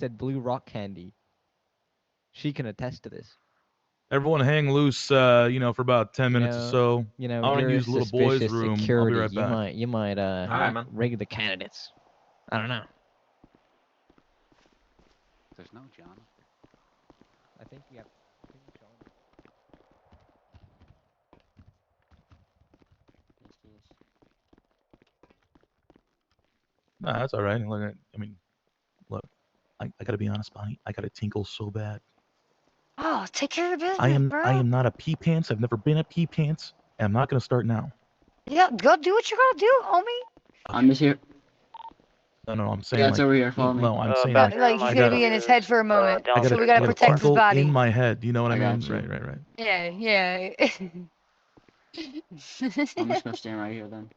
said blue rock candy. She can attest to this. Everyone hang loose, for about 10 minutes or so. You know, I want you're to a use the little boy's suspicious room. security. I'll be right back. You might Alright, man. rig the candidates. I don't know. There's no John. I think we have. Nah, that's all right. Look, I gotta be honest, Bonnie. I gotta tinkle so bad. Oh, take care of your business, bro. I am not a pee pants. I've never been a pee pants. And I'm not gonna start now. Yeah, go do what you gotta do, homie. I'm just here. No, I'm saying Yeah, it's over here. Follow me. no, I'm saying Like he's gonna be in his head for a moment, so we gotta protect his tinkle body. in my head. You know what I mean? got you. Right. Yeah. I'm just gonna stand right here then.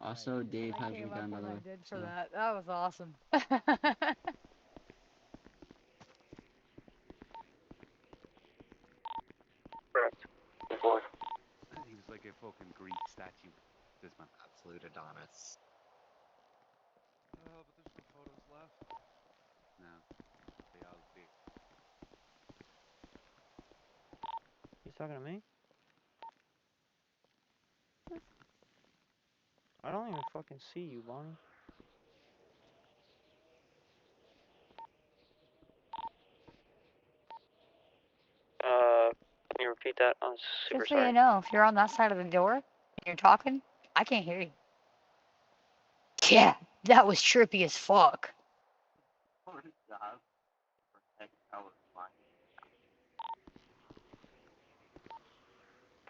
Also, Dave has your gun, by the way. Did for that. That was awesome. I think he's like a fucking Greek statue. This man. Absolute Adonis. But there's no photos left. No. They all big. You talking to me? I don't even fucking see you, Bonnie. Can you repeat that? I'm super Just so sorry. you know, if you're on that side of the door and you're talking, I can't hear you. Yeah, that was trippy as fuck.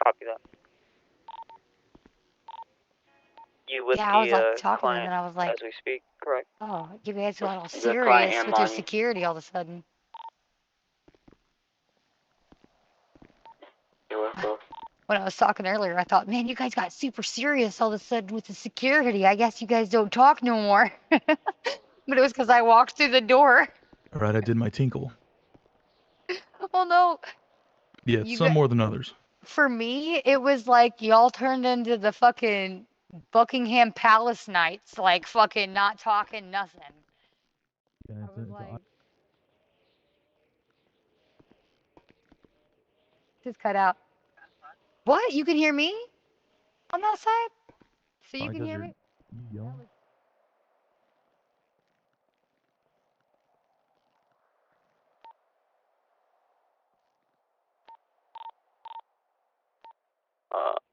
Copy that. You with Yeah, I was like the talking and client then I was like, as we speak, correct? oh, you guys got all The client serious and with your Bonnie. security all of a sudden. You with both? When I was talking earlier, I thought, man, you guys got super serious all of a sudden with the security. I guess you guys don't talk no more. But it was because I walked through the door. All right, I did my tinkle. Well, no. Yeah, some more than others. For me, it was like y'all turned into the fucking Buckingham Palace Knights, like fucking not talking nothing. Yeah, I was like, just cut out. What? You can hear me on that side? So you can hear me?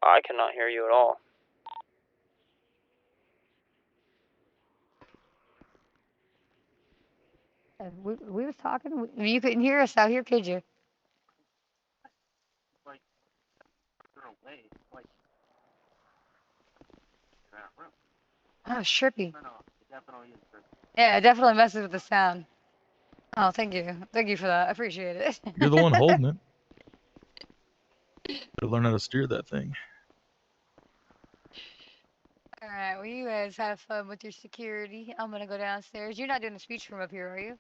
I cannot hear you at all. We was talking. You couldn't hear us out here, could you? Oh, trippy. Yeah, it definitely messes with the sound. Oh, thank you. Thank you for that. I appreciate it. You're the one holding it. Better learn how to steer that thing. All right, well, you guys have fun with your security. I'm gonna go downstairs. You're not doing the speech from up here, are you?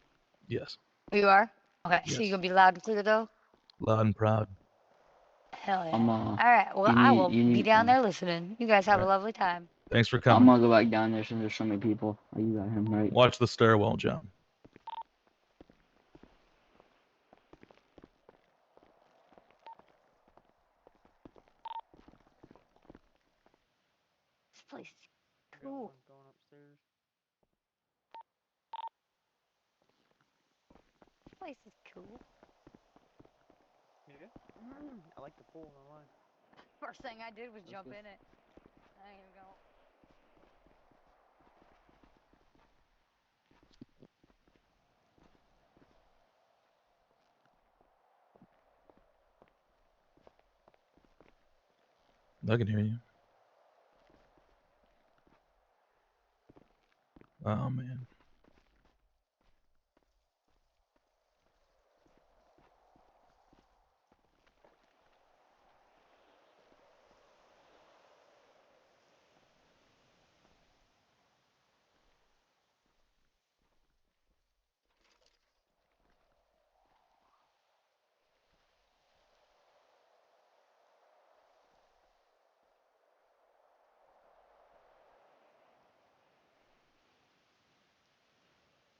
Yes. You are? Okay, Yes. so you're gonna be loud and clear, though? Loud and proud. Hell yeah. I'm, All right, well, I will be down there listening. You guys have a lovely time. Thanks for I'm coming. gonna go back down there since there's so many people. Oh, you got him, right? Watch the stairwell, John. This place is cool. Going upstairs. This place is cool. Yeah? I like the pool, no lie. First thing I did was jump in it. I ain't even gonna. I can hear you. Oh, man.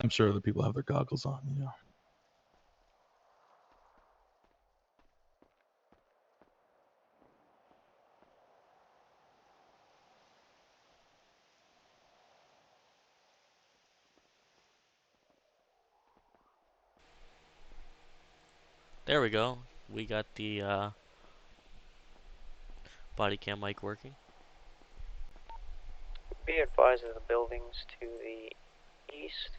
I'm sure the people have their goggles on, you know. There we go. We got the body cam mic working. Be advised of the buildings to the east.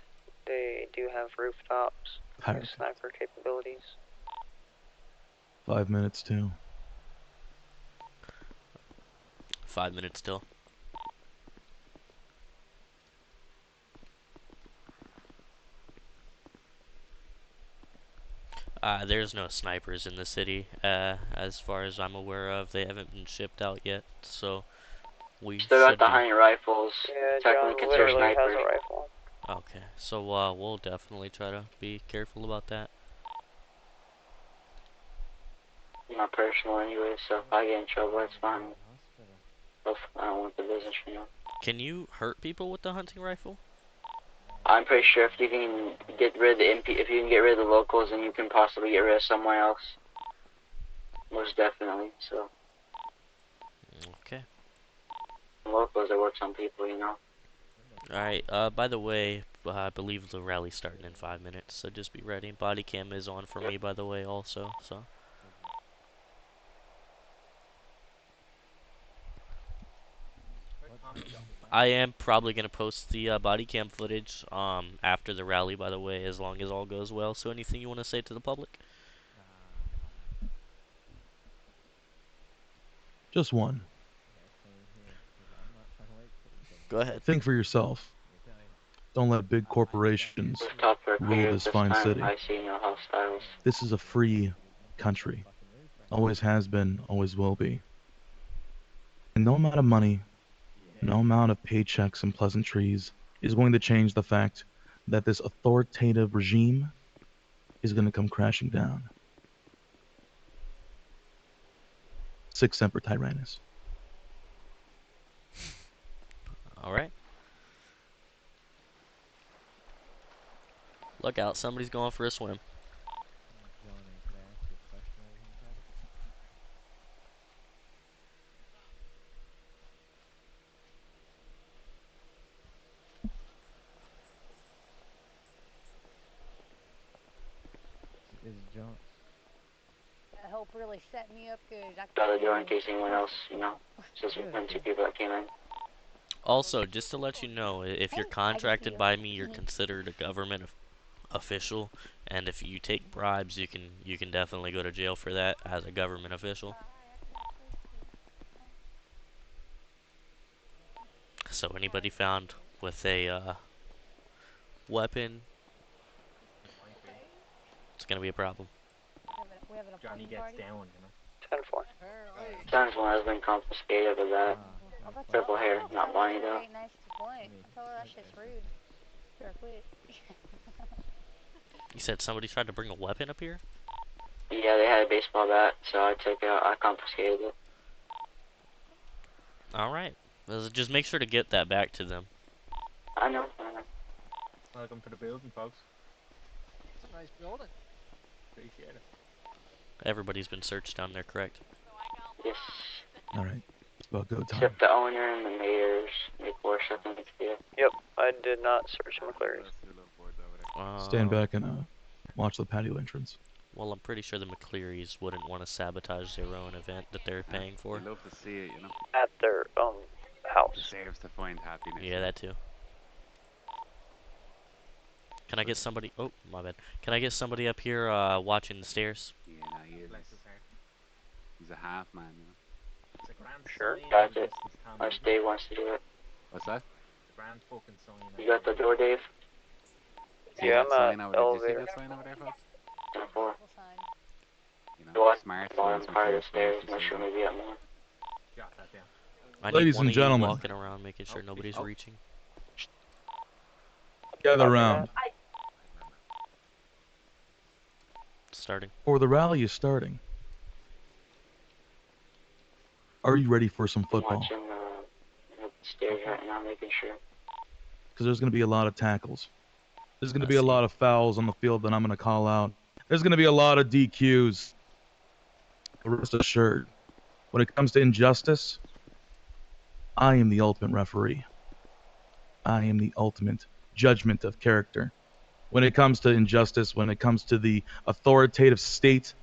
They do have rooftops with Hierarchy. sniper capabilities. 5 minutes too. 5 minutes still. There's no snipers in the city, as far as I'm aware of. They haven't been shipped out yet, so we Still got should the be... hunting rifles. Yeah, Technically John considered literally has sniper. a rifle. Okay, so we'll definitely try to be careful about that. Not personal anyway, so if I get in trouble, it's fine. I don't want the business, you know. Can you hurt people with the hunting rifle? I'm pretty sure if you can get rid of the if you can get rid of the locals, then you can possibly get rid of someone else. Most definitely. So Okay. locals, it works on people, you know. Alright, by the way, I believe the rally's starting in 5 minutes, so just be ready. Body cam is on for me, by the way, also, so... I am probably going to post the body cam footage after the rally, by the way, as long as all goes well. So anything you want to say to the public? Just one. Go ahead. Think for yourself. Don't let big corporations Rooftop are rule clear this this fine time. city. I see no hostiles. This is a free country. Always has been, always will be. And no amount of money, no amount of paychecks and pleasantries is going to change the fact that this authoritative regime is going to come crashing down. Sic semper tyrannis. Alright. Look out, somebody's going for a swim. Is John? That help really set me up good. The other door in case anyone else, you know. Since we've been 2 people that came in. Also, just to let you know, if you're Hey, I contracted get by you. me, you're considered a government official, and if you take bribes, you can definitely go to jail for that as a government official. So anybody found with a weapon, it's gonna be a problem. We have an Johnny gets party? down, you know. 10-4. John's one has been confiscated of that. Purple hair, not Bonnie though. Great, nice point. Tell her that shit's rude. Sure, quit. You said somebody tried to bring a weapon up here? Yeah, they had a baseball bat, so I took it out. I confiscated it. Alright. Just make sure to get that back to them. I know. Welcome to the building, folks. It's a nice building. Appreciate it. Everybody's been searched down there, correct? Yes. Alright, it's about go time. Except the owner and the mayor's course, I think it's good. Yep, I did not search McCleary's. Stand back and watch the patio entrance. Well, I'm pretty sure the McClearys wouldn't want to sabotage their own event that they're paying for. We love to see it, you know. At their house. Deserves to find happiness. Yeah, that too. Can I get somebody? Oh, my bad. Can I get somebody up here watching the stairs? Yeah, no, he is. He's a half man, you know. It's a grand Sure. sign Got of it. distance, Tom, Our isn't it? Dave wants to do it. What's that? It's a grand fucking sign. You got the door, Dave? See Yeah, that I'm sign at over there? Did you see elevator. that sign over there, folks? 10-4. You Go know, on. smart Bottom phones, part of the McCleary's stairs, phones, make you sure see maybe get more. Jot that down. I Ladies need one and of you gentlemen. walking around, making sure nobody's reaching. Gather round, Starting. for the rally is starting. Are you ready for some I'm football? watching the stairs right now, making sure. Because there's going to be a lot of tackles. There's going to I be a see. lot of fouls on the field that I'm going to call out. There's going to be a lot of DQs. But rest assured, when it comes to injustice, I am the ultimate referee. I am the ultimate judgment of character. When it comes to injustice, when it comes to the authoritative state,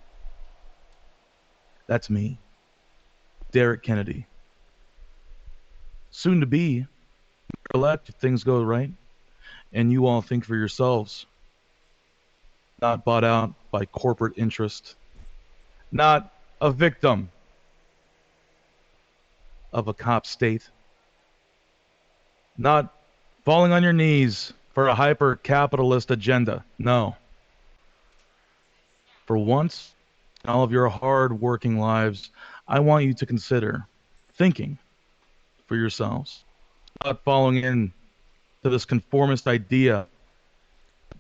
that's me, Derek Kennedy. Soon to be elect if things go right, and you all think for yourselves, not bought out by corporate interest, not a victim of a cop state, not falling on your knees for a hyper-capitalist agenda. No. For once in all of your hard-working lives, I want you to consider thinking for yourselves, not falling in to this conformist idea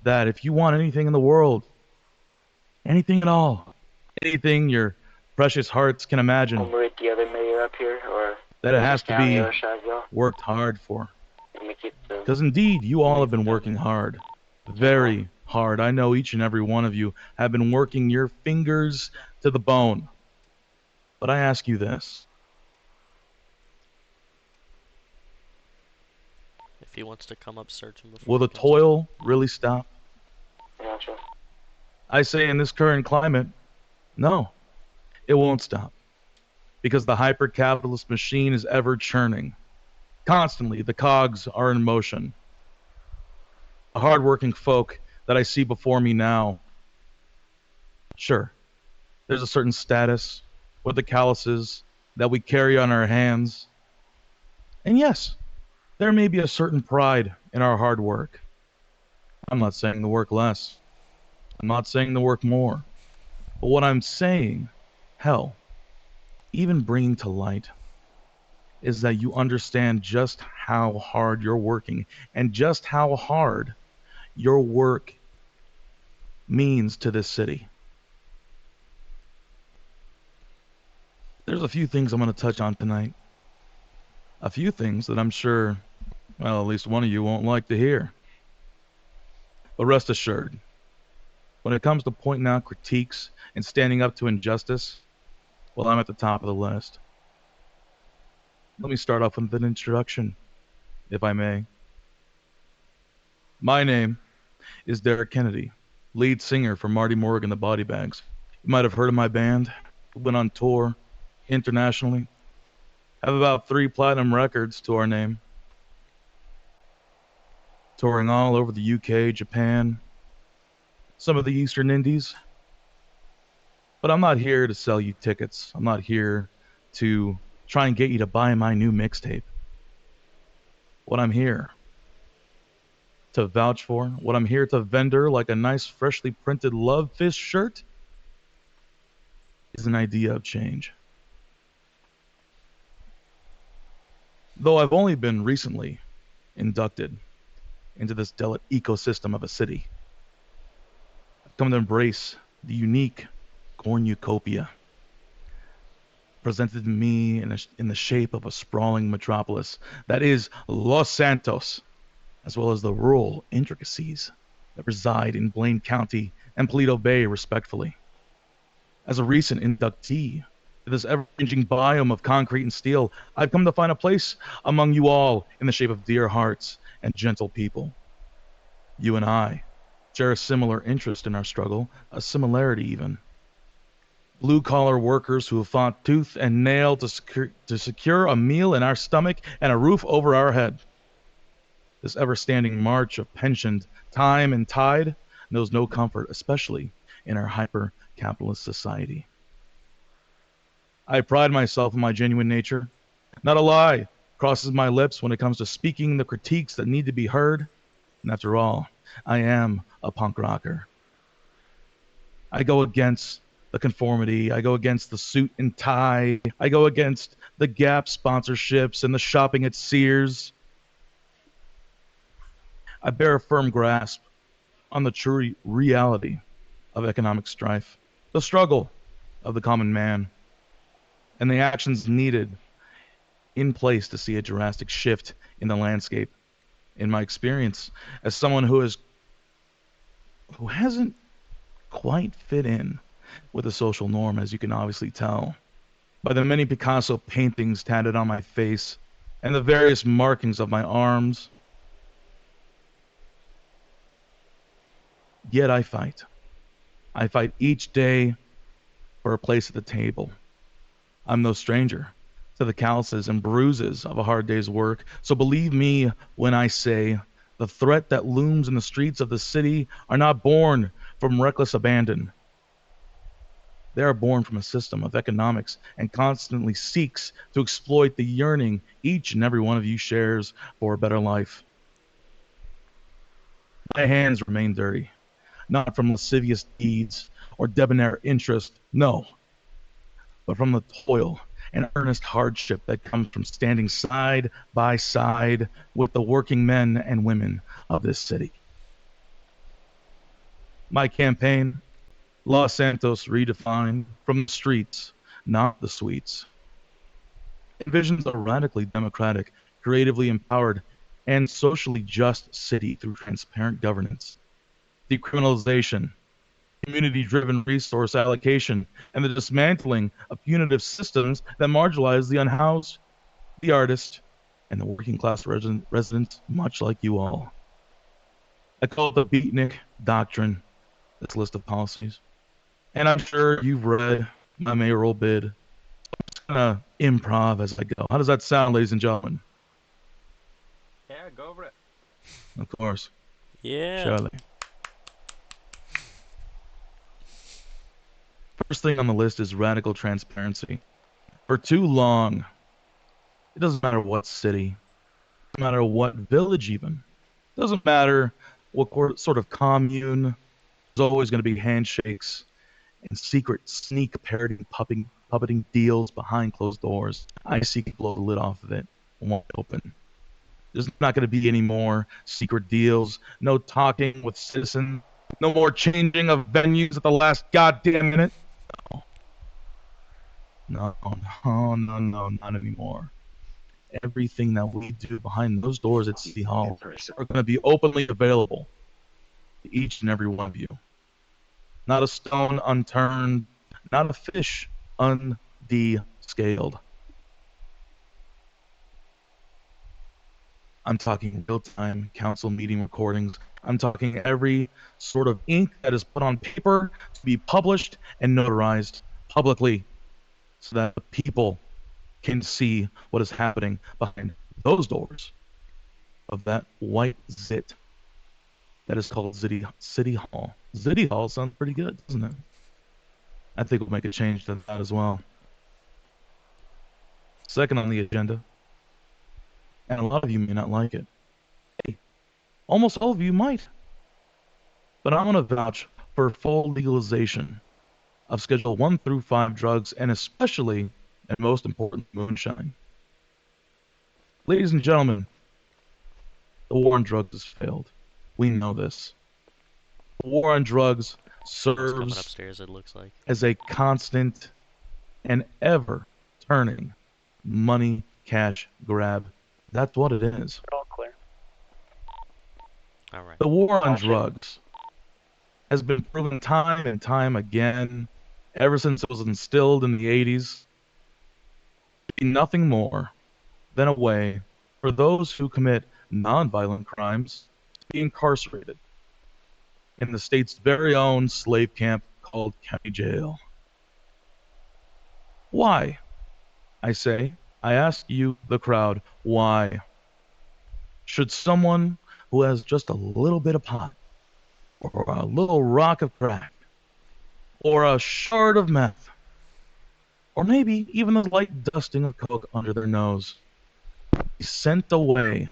that if you want anything in the world, anything at all, anything your precious hearts can imagine, I'll meet the other mayor up here, or that it has just to down the be other side, go. worked hard for. Let me keep the. Because indeed, you all have been working hard. Very hard. I know each and every one of you have been working your fingers to the bone. But I ask you this. If he wants to come up, search him before. Will he the comes up. toil really stop? Gotcha. I say in this current climate, no, it won't stop. Because the hyper-capitalist machine is ever churning. Constantly, the cogs are in motion. The hard-working folk that I see before me now, sure, there's a certain status with the calluses that we carry on our hands. And yes, there may be a certain pride in our hard work. I'm not saying the work less. I'm not saying the work more. But what I'm saying, hell, even bringing to light, is that you understand just how hard you're working and just how hard your work means to this city. There's a few things I'm going to touch on tonight. A few things that I'm sure, well, at least one of you won't like to hear. But rest assured, when it comes to pointing out critiques and standing up to injustice, well, I'm at the top of the list. Let me start off with an introduction, if I may. My name is Derek Kennedy, lead singer for Marty Morgan, the Body Bags. You might have heard of my band. We went on tour internationally. Have about 3 platinum records to our name. Touring all over the UK, Japan, some of the Eastern Indies. But I'm not here to sell you tickets. I'm not here to try and get you to buy my new mixtape. What I'm here to vouch for, what I'm here to vendor like a nice freshly printed Love Fist shirt, is an idea of change. Though I've only been recently inducted into this delicate ecosystem of a city, I've come to embrace the unique cornucopia presented to me in the shape of a sprawling metropolis that is Los Santos, as well as the rural intricacies that reside in Blaine County and Paleto Bay, respectively. As a recent inductee to this ever-changing biome of concrete and steel, I've come to find a place among you all in the shape of dear hearts and gentle people. You and I share a similar interest in our struggle, a similarity even. Blue-collar workers who have fought tooth and nail to secure a meal in our stomach and a roof over our head. This ever-standing march of pensioned time and tide knows no comfort, especially in our hyper-capitalist society. I pride myself in my genuine nature. Not a lie crosses my lips when it comes to speaking the critiques that need to be heard. And after all, I am a punk rocker. I go against the conformity. I go against the suit and tie. I go against the Gap sponsorships and the shopping at Sears. I bear a firm grasp on the true reality of economic strife, the struggle of the common man, and the actions needed in place to see a drastic shift in the landscape. In my experience, as someone who has who hasn't quite fit in with the social norm, as you can obviously tell by the many Picasso paintings tatted on my face and the various markings of my arms. Yet I fight. I fight each day for a place at the table. I'm no stranger to the calluses and bruises of a hard day's work, so believe me when I say the threat that looms in the streets of the city are not born from reckless abandon. They are born from a system of economics and constantly seeks to exploit the yearning each and every one of you shares for a better life. My hands remain dirty, not from lascivious deeds or debonair interest, no, but from the toil and earnest hardship that comes from standing side by side with the working men and women of this city. My campaign, Los Santos Redefined, from the streets, not the suites, envisions a radically democratic, creatively empowered, and socially just city through transparent governance, decriminalization, community-driven resource allocation, and the dismantling of punitive systems that marginalize the unhoused, the artist, and the working-class residents, much like you all. I call it the Beatnik Doctrine, this list of policies. And I'm sure you've read my mayoral bid. I'm just gonna improv as I go. How does that sound, ladies and gentlemen? Yeah, go over it. Of course. Yeah. Surely. First thing on the list is radical transparency. For too long, it doesn't matter what city, doesn't matter what village even, doesn't matter what sort of commune, there's always going to be handshakes and secret sneak puppeting deals behind closed doors. I seek to blow the lid off of it wide open. There's not going to be any more secret deals, no talking with citizens, no more changing of venues at the last goddamn minute. No, not anymore. Everything that we do behind those doors at City Hall are going to be openly available to each and every one of you. Not a stone unturned, not a fish undescaled. I'm talking real-time council meeting recordings. I'm talking every sort of ink that is put on paper to be published and notarized publicly so that the people can see what is happening behind those doors of that white zit that is called City Hall. City Hall sounds pretty good, doesn't it? I think we'll make a change to that as well. Second on the agenda, and a lot of you may not like it. Hey, almost all of you might. But I'm going to vouch for full legalization of Schedule 1 through 5 drugs, and especially, and most important, moonshine. Ladies and gentlemen, the war on drugs has failed. We know this. The war on drugs It's coming serves upstairs, it looks like. as a constant and ever turning money cash grab. That's what it is. All clear. Alright. The war on Gotcha. drugs has been proven time and time again, ever since it was instilled in the 80s, to be nothing more than a way for those who commit nonviolent crimes to be incarcerated in the state's very own slave camp called county jail. Why? I say, I ask you, the crowd, why? Should someone who has just a little bit of pot, or a little rock of crack, or a shard of meth, or maybe even a light dusting of coke under their nose, be sent away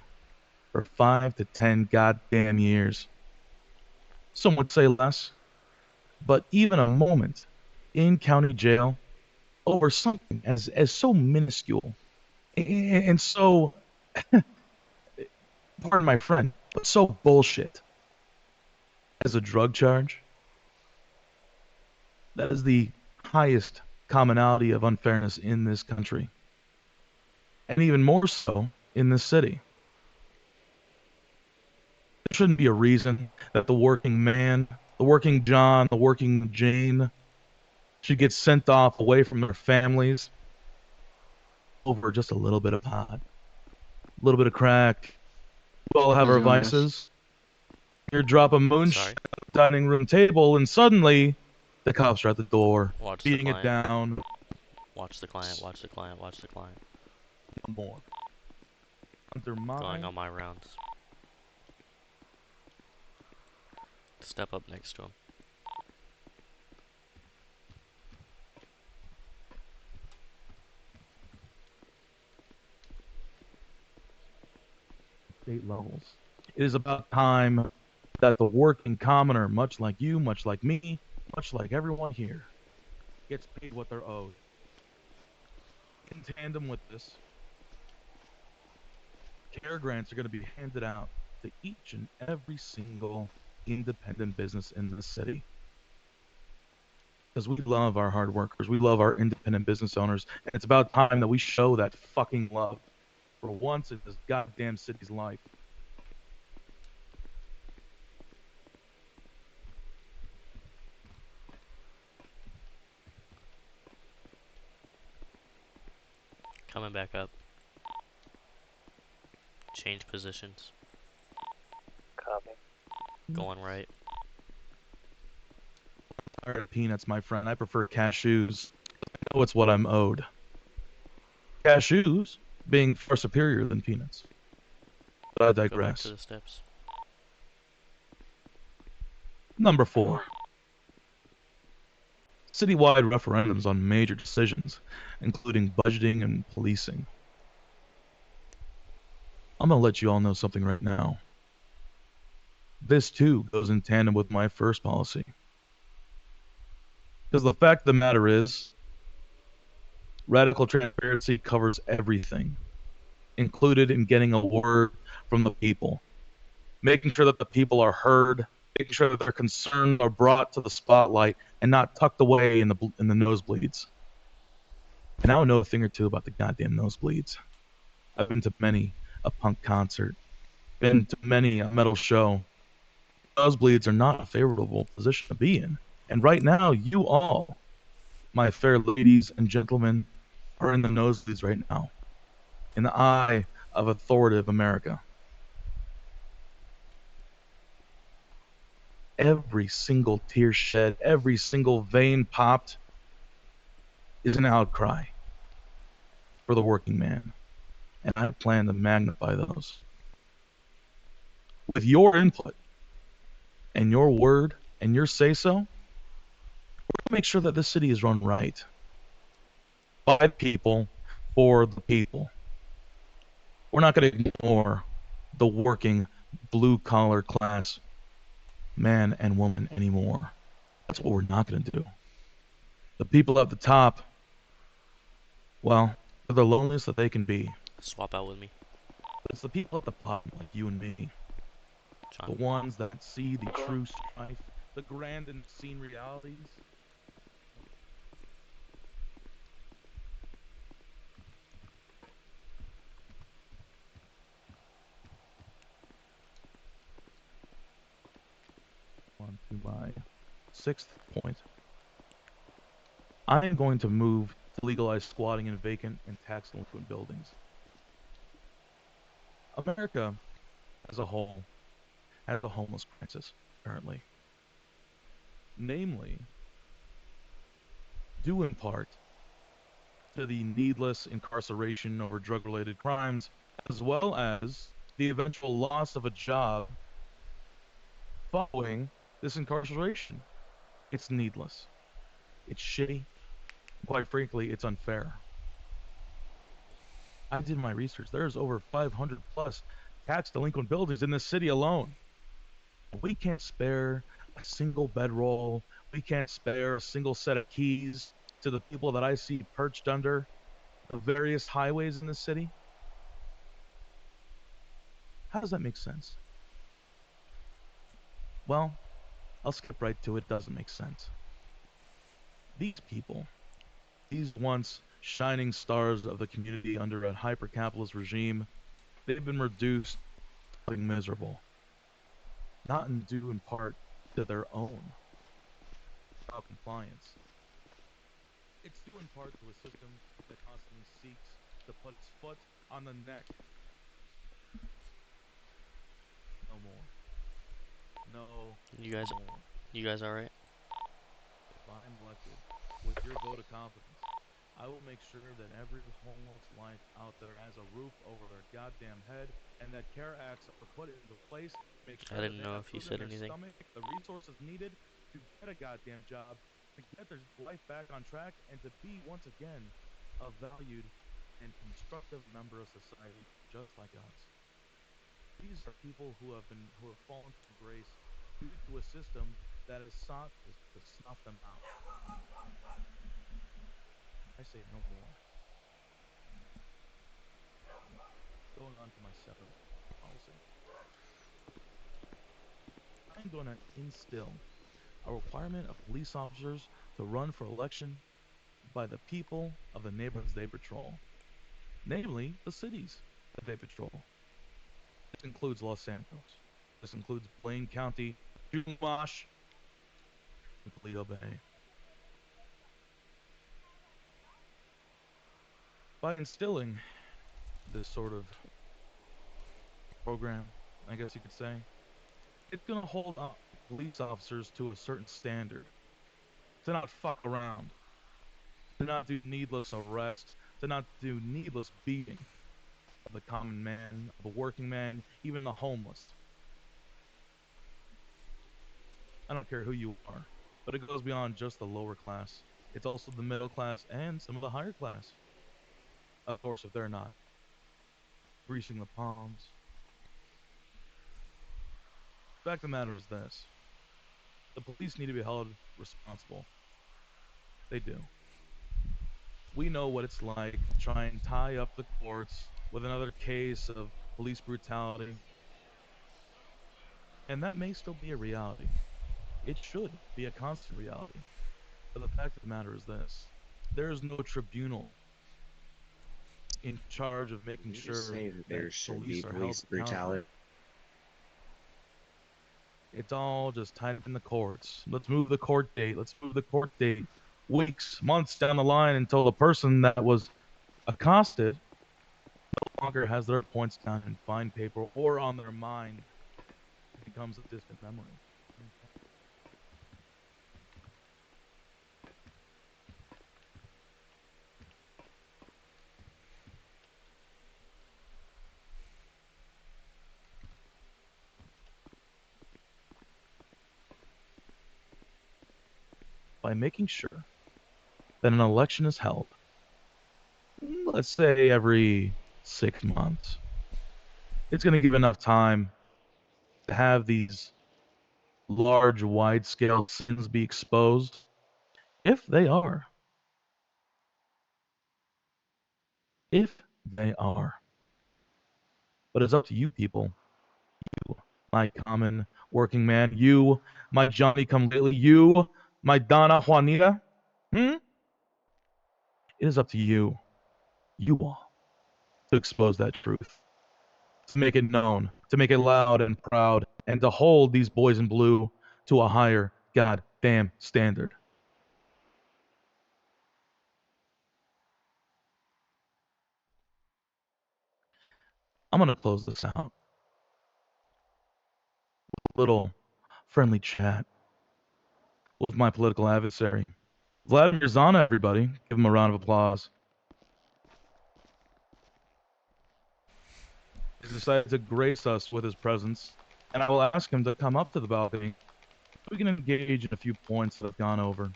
for 5 to 10 goddamn years? Some would say less, but even a moment in county jail over something as so minuscule and so, pardon my friend, but so bullshit as a drug charge, that is the highest commonality of unfairness in this country, and even more so in this city. There shouldn't be a reason that the working man The working John, the working Jane, should get sent off away from their families over just a little bit of pot, a little bit of crack. We all have How's our it going, guys? vices. You drop a moonshine Sorry. at the dining room table, and suddenly the cops are at the door, Watch the beating it client. down. Watch the client. Watch the client. Watch the client. No more. Under Going my on my rounds. Step up next to him. state levels. It is about time that the working commoner, much like you, much like me, much like everyone here, gets paid what they're owed. In tandem with this, care grants are going to be handed out to each and every single independent business in the city. Because we love our hard workers, we love our independent business owners, and it's about time that we show that fucking love for once in this goddamn city's life. Coming back up. Change positions. Copy. Going right. All right, peanuts, my friend. I prefer cashews. I know it's what I'm owed. Cashews being far superior than peanuts. But I Go back digress. to the steps. Number 4. Citywide referendums on major decisions, including budgeting and policing. I'm going to let you all know something right now. This too goes in tandem with my first policy. Because the fact of the matter is, radical transparency covers everything, included in getting a word from the people, making sure that the people are heard, making sure that their concerns are brought to the spotlight and not tucked away in the nosebleeds. And I know a thing or two about the goddamn nosebleeds. I've been to many a punk concert, been to many a metal show. Nosebleeds are not a favorable position to be in. And right now, you all, my fair ladies and gentlemen, are in the nosebleeds right now, in the eye of authoritative America. Every single tear shed, every single vein popped is an outcry for the working man. And I plan to magnify those. With your input and your word and your say-so, we're going to make sure that this city is run right. By people, for the people. We're not going to ignore the working blue-collar class man and woman anymore. That's what we're not going to do. The people at the top, well, they're the loneliest that they can be. Swap out with me. But it's the people at the bottom, like you and me. John. The ones that see the true strife, the grand and seen realities. On to my 6th point. I am going to move to legalize squatting in vacant and tax delinquent buildings. America, as a whole, has a homeless crisis currently. Namely, due in part to the needless incarceration over drug-related crimes, as well as the eventual loss of a job following this incarceration. It's needless. It's shitty. Quite frankly, it's unfair. I did my research. There's over 500 plus tax delinquent buildings in this city alone. We can't spare a single bedroll. We can't spare a single set of keys to the people that I see perched under the various highways in the city. How does that make sense? Well, I'll skip right to it. It doesn't make sense. These people, these once shining stars of the community under a hyper-capitalist regime, they've been reduced to being miserable. Not in due in part to their own without compliance. It's due in part to a system that constantly seeks to put its foot on the neck. No more. No You guys, more. you guys all right? If I'm elected with your vote of confidence, I will make sure that every homeless life out there has a roof over their goddamn head, and that care acts are put into place to make sure I that didn't they know have if you food in said their anything. stomach, the resources needed to get a goddamn job, to get their life back on track, and to be once again a valued and constructive member of society, just like us. These are people who have fallen from grace due to a system that has sought to snuff them out. I say no more. Going on to my seventh policy. I'm going to instill a requirement of police officers to run for election by the people of the neighborhoods they patrol, namely the cities that they patrol. This includes Los Santos. This includes Blaine County, Chumash, and Toledo Bay. By instilling this sort of program, I guess you could say, it's going to hold up police officers to a certain standard, to not fuck around, to not do needless arrests, to not do needless beating of the common man, of the working man, even the homeless. I don't care who you are, but it goes beyond just the lower class. It's also the middle class and some of the higher class. Of course, if they're not greasing the palms. The fact of the matter is this. The police need to be held responsible. They do. We know what it's like to try and tie up the courts with another case of police brutality. And that may still be a reality. It should be a constant reality. But the fact of the matter is this. There is no tribunal in charge of making You sure just say that there should be police are held police accountable. brutality. It's all just tied up in the courts. Let's move the court date. Let's move the court date. Weeks, months down the line until the person that was accosted no longer has their points down in fine paper or on their mind. It becomes a distant memory. By making sure that an election is held, let's say every 6 months, it's going to give enough time to have these large, wide-scale sins be exposed, if they are. If they are. But it's up to you people. You, my common working man. You, my Johnny come lately. You, my Donna Juanita. It is up to you. You all. To expose that truth. To make it known. To make it loud and proud. And to hold these boys in blue to a higher goddamn standard. I'm going to close this out. A little friendly chat with my political adversary. Vladimir Zana, everybody. Give him a round of applause. He's decided to grace us with his presence, and I will ask him to come up to the balcony so we can engage in a few points that I've gone over.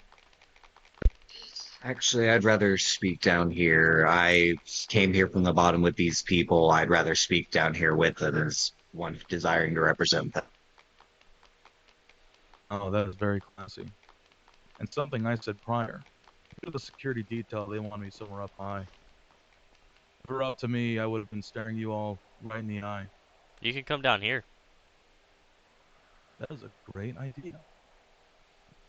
Actually, I'd rather speak down here. I came here from the bottom with these people. I'd rather speak down here with them as one desiring to represent them. Oh, that is very classy. And something I said prior. Due to the security detail, they want me somewhere up high. If it were up to me, I would have been staring you all right in the eye. You can come down here. That is a great idea.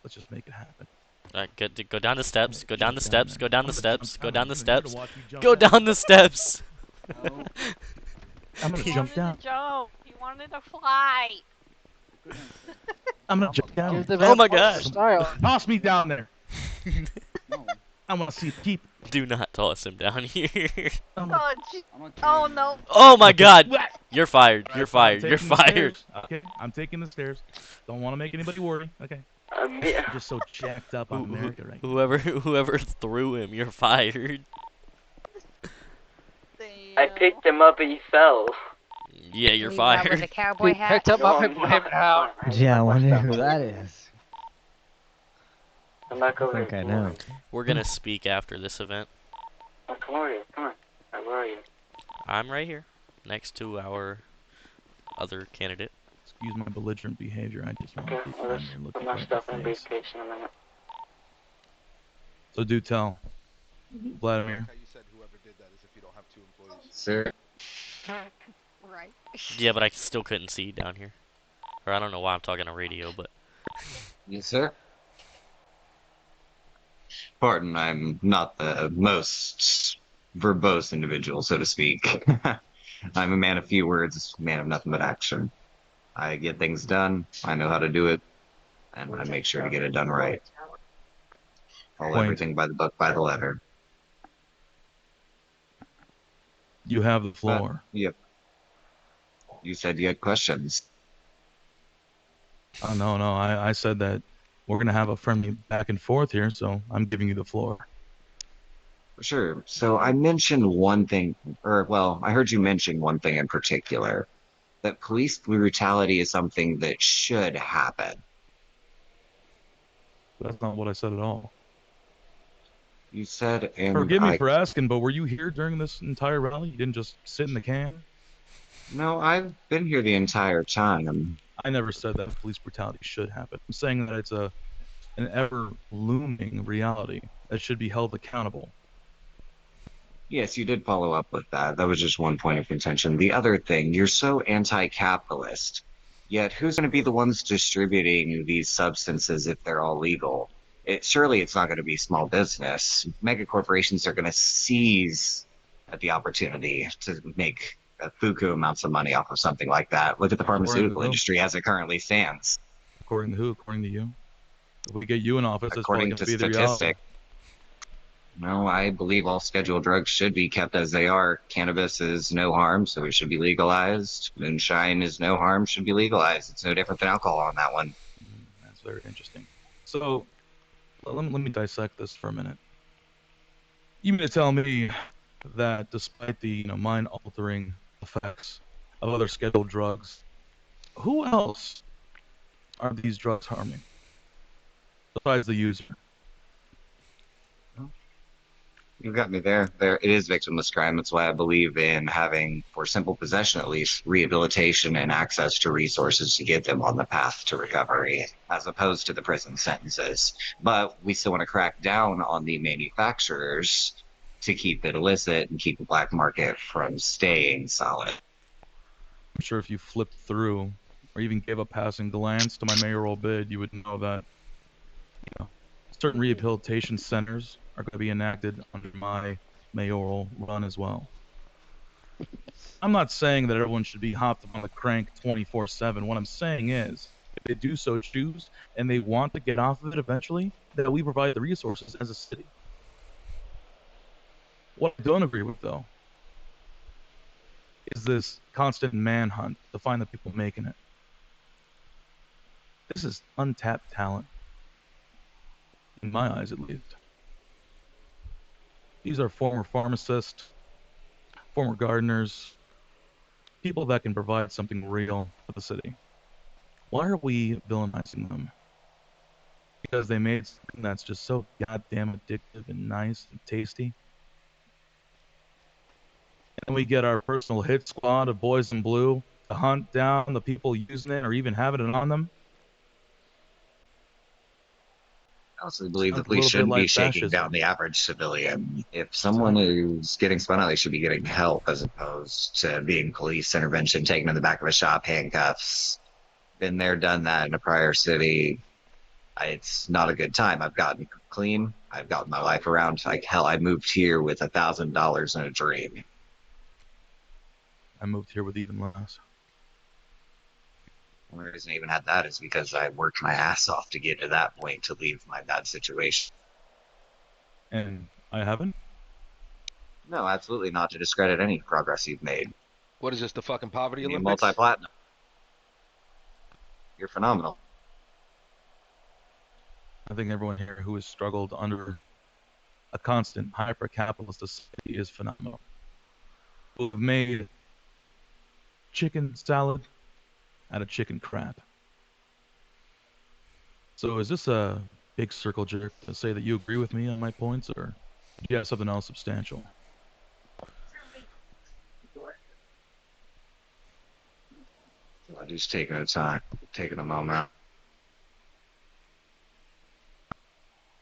Let's just make it happen. Alright, go down the steps. Go down the steps. Go down the steps. Go down the I'm here to steps. watch you jump Go down the steps. I'm gonna He jump wanted down. to jump. He wanted to fly. I'm gonna jump down. Give the Oh man my more God. style. Toss me down there. No. I want to see the keep. Do not toss him down here. I'm gonna- Oh, I'm gonna oh turn no. Oh my God. What? You're fired. You're Alright, fine, I'm fired. You're taking the fired. stairs. Okay, I'm taking the stairs. Don't want to make anybody worry. Okay. Yeah. I'm just so jacked up on America right now. Whoever threw him, you're fired. I picked him up and he fell. Yeah, you're Leave that with fired. a cowboy He hat. picked him No, up I'm and put him not. out. Yeah, I wonder who that is. Come back I over think here. I Come over know. here. We're gonna speak after this event. Oh, come over here. Come on. Where are you? I'm right here, next to our other candidate. Excuse my belligerent behavior. I just want Okay, to be well, down let's here put looking my right stuff in in the the face. briefcase in a minute. So do tell, Vladimir. How you said whoever did that is if you don't have 2 employees. Sir, Right. Yeah, but I still couldn't see down here. Or I don't know why I'm talking to radio, but yes, sir. Pardon, I'm not the most verbose individual, so to speak. I'm a man of few words, man of nothing but action. I get things done. I know how to do it, and I make sure to get it done right. Follow Quaint. everything by the book, by the letter. You have the But, floor. yep. You said you had questions. Oh, no, I said that we're gonna have a friendly back and forth here, so I'm giving you the floor. Sure. So I mentioned one thing, or well, I heard you mention one thing in particular, that police brutality is something that should happen. That's not what I said at all. You said, and Forgive me for asking, but were you here during this entire rally? You didn't just sit in the can? no, I've been here the entire time. I never said that police brutality should happen. I'm saying that it's an ever looming reality that should be held accountable. Yes, you did follow up with that. That was just one point of contention. The other thing, you're so anti-capitalist, yet who's going to be the ones distributing these substances if they're all legal? Surely it's not going to be small business. Mega corporations are going to seize at the opportunity to make buku amounts of money off of something like that. Look at the pharmaceutical industry as it currently stands. According to who? According to you? If we get you in office, that's probably According going to to be the reality. statistics. No, I believe all scheduled drugs should be kept as they are. Cannabis is no harm, so it should be legalized. Moonshine is no harm, should be legalized. It's no different than alcohol on that one. That's very interesting. So, let me dissect this for a minute. You mean to tell me that despite the mind-altering effects of other scheduled drugs, who else are these drugs harming besides the user? You got me there. There, it is victimless crime. That's why I believe in having, for simple possession at least, rehabilitation and access to resources to get them on the path to recovery, as opposed to the prison sentences. But we still want to crack down on the manufacturers to keep it illicit and keep the black market from staying solid. I'm sure if you flipped through or even gave a passing glance to my mayoral bid, you would know that certain rehabilitation centers are going to be enacted under my mayoral run as well. I'm not saying that everyone should be hopped on the crank 24/7. What I'm saying is, if they do so choose and they want to get off of it eventually, that we provide the resources as a city. What I don't agree with, though, is this constant manhunt to find the people making it. This is untapped talent, in my eyes at least. These are former pharmacists, former gardeners, people that can provide something real for the city. Why are we villainizing them? Because they made something that's just so goddamn addictive and nice and tasty. And we get our personal hit squad of boys in blue to hunt down the people using it or even having it on them. I also believe the Sounds a police little bit shouldn't be like shaking fascism. down the average civilian. If someone is getting spun out, they should be getting help as opposed to being police intervention, taken in the back of a shop, handcuffs. Been there, done that in a prior city. It's not a good time. I've gotten clean. I've gotten my life around. Like hell, I moved here with $1,000 in a dream. I moved here with even less. The only reason I even had that is because I worked my ass off to get to that point to leave my bad situation. And I haven't? No, absolutely not to discredit any progress you've made. What is this, the fucking poverty You're Olympics? multi-platinum. You're phenomenal. I think everyone here who has struggled under a constant hyper-capitalist society is phenomenal. We've made chicken salad out of chicken crap. So is this a big circle jerk to say that you agree with me on my points, or do you have something else substantial? I'm just taking a time, taking a moment.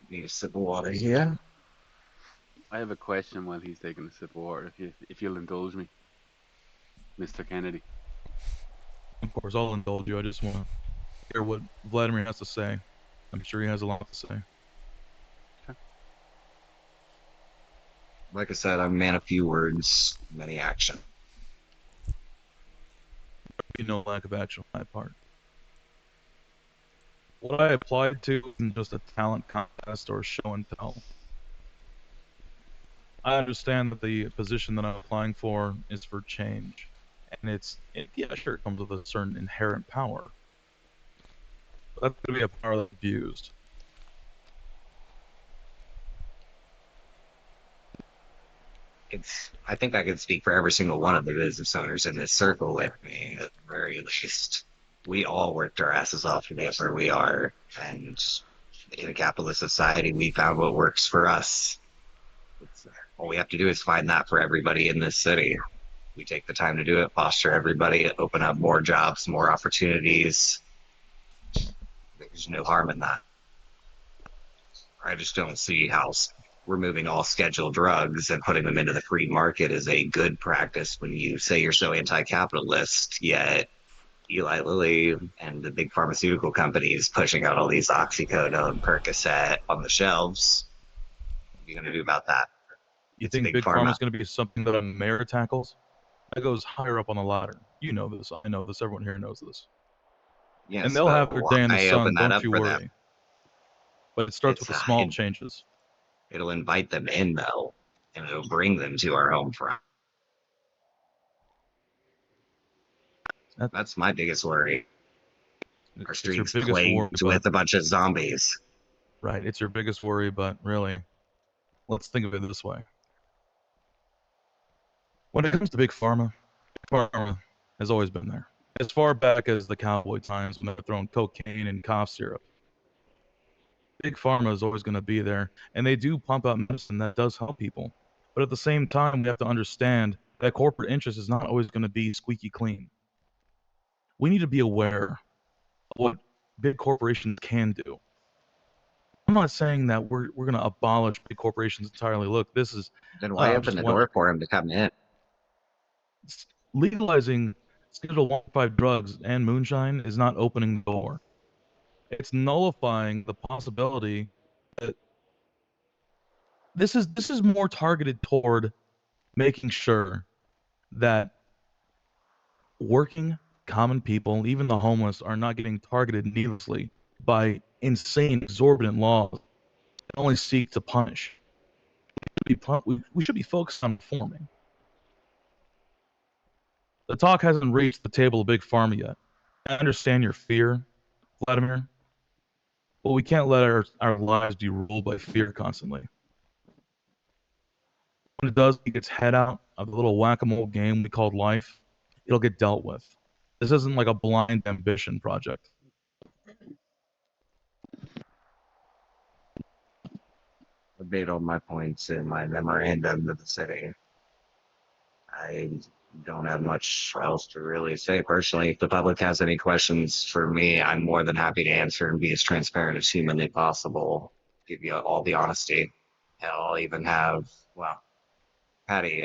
Need a sip of water here. I have a question while he's taking a sip of water, if you'll indulge me, Mr. Kennedy. Of course, I'll indulge you. I just want to hear what Vladimir has to say. I'm sure he has a lot to say. Like I said, I'm a man of few words, many action. Be no lack of action on my part. What I applied to isn't just a talent contest or show and tell. I understand that the position that I'm applying for is for change. And yeah, sure, it comes with a certain inherent power. But that's going to be a power that's abused. I think I can speak for every single one of the business owners in this circle with me, at the very least. We all worked our asses off to get where we are, and in a capitalist society, we found what works for us. All we have to do is find that for everybody in this city. We take the time to do it, foster everybody, open up more jobs, more opportunities. There's no harm in that. I just don't see how removing all scheduled drugs and putting them into the free market is a good practice when you say you're so anti-capitalist, yet Eli Lilly and the big pharmaceutical companies pushing out all these oxycodone, Percocet on the shelves. What are you going to do about that? You think Big Pharma is going to be something that a mayor tackles? That goes higher up on the ladder. You know this. I know this. Everyone here knows this. Yes, and they'll have their day in the sun. Don't you worry. Them? But it starts with the small changes. It'll invite them in, though, and it'll bring them to our home front. That's my biggest worry. Our streets plagued with a bunch of zombies. Right, it's your biggest worry, but really, let's think of it this way. When it comes to Big Pharma has always been there. As far back as the cowboy times when they're throwing cocaine and cough syrup. Big Pharma is always going to be there, and they do pump out medicine that does help people. But at the same time, we have to understand that corporate interest is not always going to be squeaky clean. We need to be aware of what big corporations can do. I'm not saying that we're going to abolish big corporations entirely. Look, this is... Then why open the door for them to come in? Legalizing Schedule 1.5 drugs and moonshine is not opening the door. It's nullifying the possibility that this is more targeted toward making sure that working common people, even the homeless, are not getting targeted needlessly by insane, exorbitant laws that only seek to punish. We should be focused on reforming. The talk hasn't reached the table of Big Pharma yet. I understand your fear, Vladimir, but we can't let our lives be ruled by fear constantly. When it does get its head out of the little whack-a-mole game we called life, it'll get dealt with. This isn't like a blind ambition project. I made all my points in my memorandum to the city. I don't have much else to really say personally. If the public has any questions for me, I'm more than happy to answer and be as transparent as humanly possible. Give you all the honesty. Hell, I'll even have, well, Patty,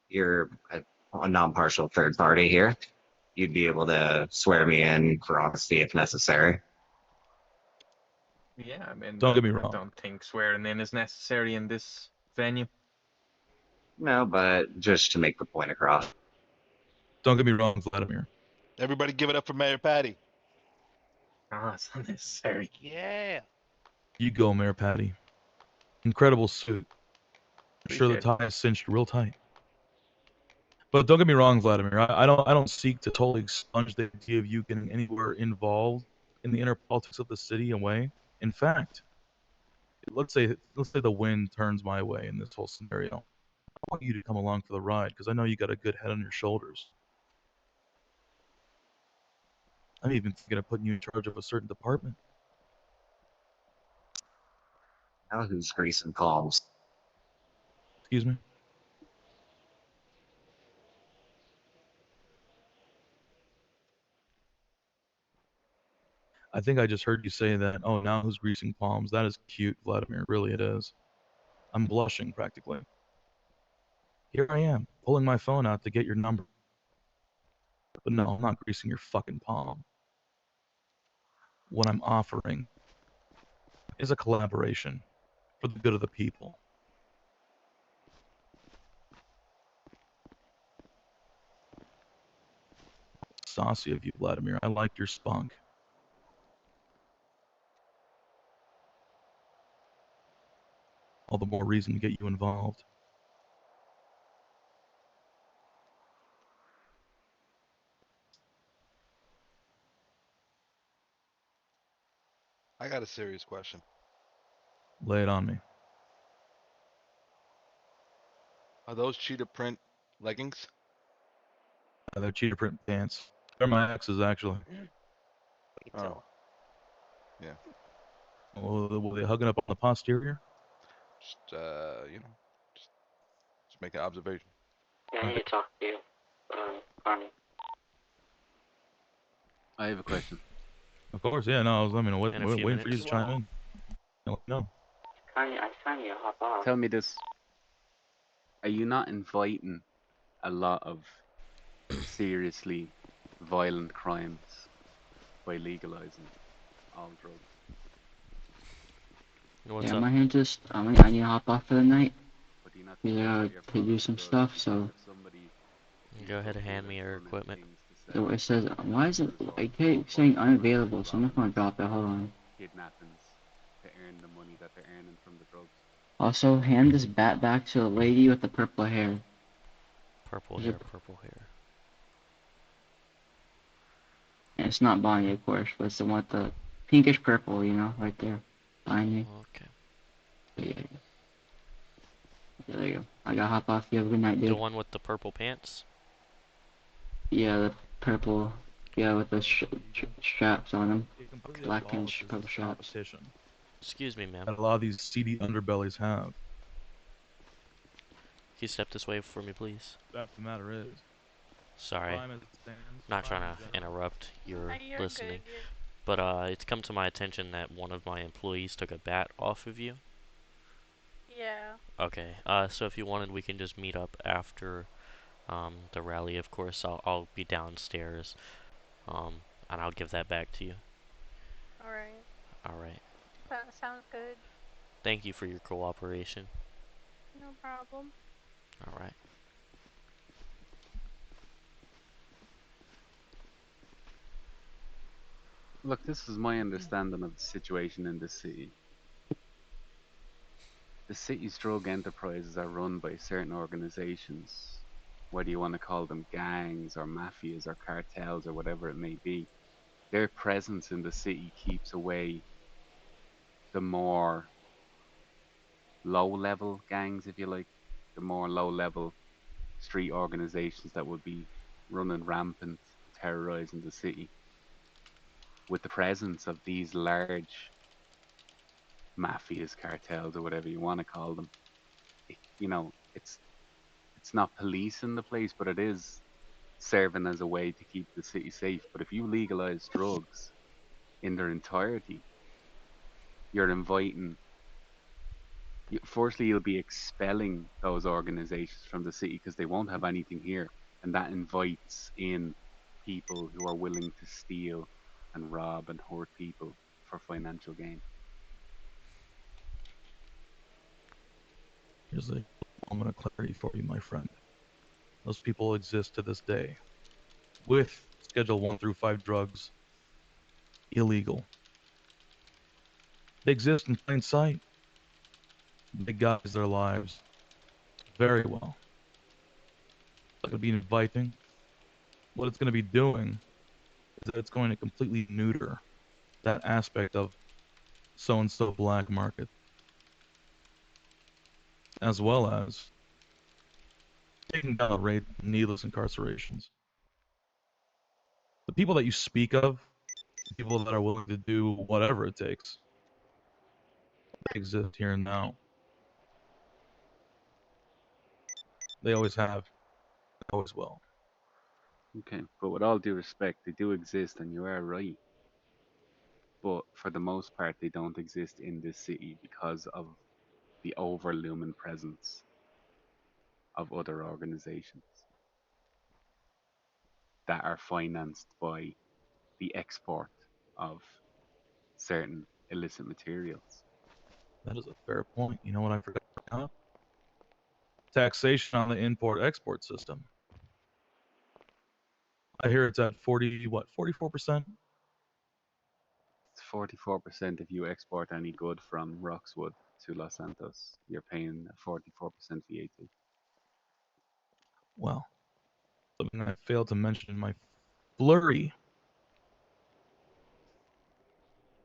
you're a non-partial third party here. You'd be able to swear me in for honesty if necessary. Yeah, I mean, don't get me wrong. I don't think swearing in is necessary in this venue. No, but just to make the point across. Don't get me wrong, Vladimir. Everybody give it up for Mayor Patty. Ah, it's unnecessary. Yeah. You go, Mayor Patty. Incredible suit. I'm sure the Appreciate tie is cinched real tight. But don't get me wrong, Vladimir. I don't seek to totally expunge the idea of you getting anywhere involved in the inner politics of the city away. In fact, let's say the wind turns my way in this whole scenario. I want you to come along for the ride because I know you got a good head on your shoulders. I'm even thinking of putting you in charge of a certain department. Now who's greasing palms? Excuse me? I think I just heard you say that. Oh, now who's greasing palms? That is cute, Vladimir. Really, it is. I'm blushing practically. Here I am, pulling my phone out to get your number. But no, I'm not greasing your fucking palm. What I'm offering is a collaboration for the good of the people. Saucy of you, Vladimir. I like your spunk. All the more reason to get you involved. I got a serious question. Lay it on me. Are those cheetah print leggings? They're cheetah print pants. They're my ex's, actually. Oh. Yeah. Were they hugging up on the posterior? Just just make an observation. Yeah, I need to talk to you, Carmen. I have a question. Of course, yeah. No, I was In a waiting few for you minutes. to chime in. No. Carmen, I just need to hop off. Tell me this. Are you not inviting a lot of seriously violent crimes by legalizing all drugs? What's Yeah, up? I'm here just, I need to hop off for the night. But do you not Yeah, think that you're to do pumping some drugs stuff, because so. if somebody Go ahead and hand me your equipment. So it says, why is it, I keep saying unavailable, so I'm just gonna drop it, hold on. kidnappings to earn the money that they're earning from the drugs. Also, hand this bat back to the lady with the purple hair. Purple Is hair, it- purple hair. And it's not Bonnie, of course, but it's the one with the pinkish purple, you know, right there. Behind me. Okay. Yeah. There you go. I gotta hop off. You have a good night, dude. The one with the purple pants? Yeah, the purple. Yeah, with the straps on them. It completely Black and abolishes purple the straps. competition Excuse me, ma'am. that a lot of these seedy underbellies have. Can you step this way for me, please? The fact of the matter is, Sorry. crime as it stands, Not crime trying in to general, interrupt your You're listening. good. But it's come to my attention that one of my employees took a bat off of you. Yeah. Okay. So if you wanted, we can just meet up after the rally. Of course, I'll be downstairs. And I'll give that back to you. Alright. Alright. That sounds good. Thank you for your cooperation. No problem. Alright. Look, this is my understanding of the situation in the city. The city's drug enterprises are run by certain organizations, whether you want to call them gangs or mafias or cartels or whatever it may be. Their presence in the city keeps away the more low-level gangs, if you like, the more low-level street organizations that would be running rampant, terrorizing the city. With the presence of these large mafias, cartels, or whatever you want to call them, it's not policing the place, but it is serving as a way to keep the city safe. But if you legalize drugs in their entirety, you're inviting. Firstly, you'll be expelling those organizations from the city because they won't have anything here, and that invites in people who are willing to steal and rob and hurt people for financial gain. here's a moment of clarity for you, my friend. Those people exist to this day, with Schedule 1 through 5 drugs, illegal. They exist in plain sight. They guise their lives very well. It's not going to be inviting. What it's going to be doing is that it's going to completely neuter that aspect of so-and-so black market, as well as taking down the rate of needless incarcerations. The people that you speak of, the people that are willing to do whatever it takes, they exist here and now. They always have, they always will. Okay, but with all due respect, they do exist, and you are right. But for the most part, they don't exist in this city because of the overlooming presence of other organizations that are financed by the export of certain illicit materials. That is a fair point. You know what I forgot about? Taxation on the import-export system. I hear it's at 44%? It's 44% if you export any good from Roxwood to Los Santos. You're paying a 44% VAT. Well, something I failed to mention in my flurry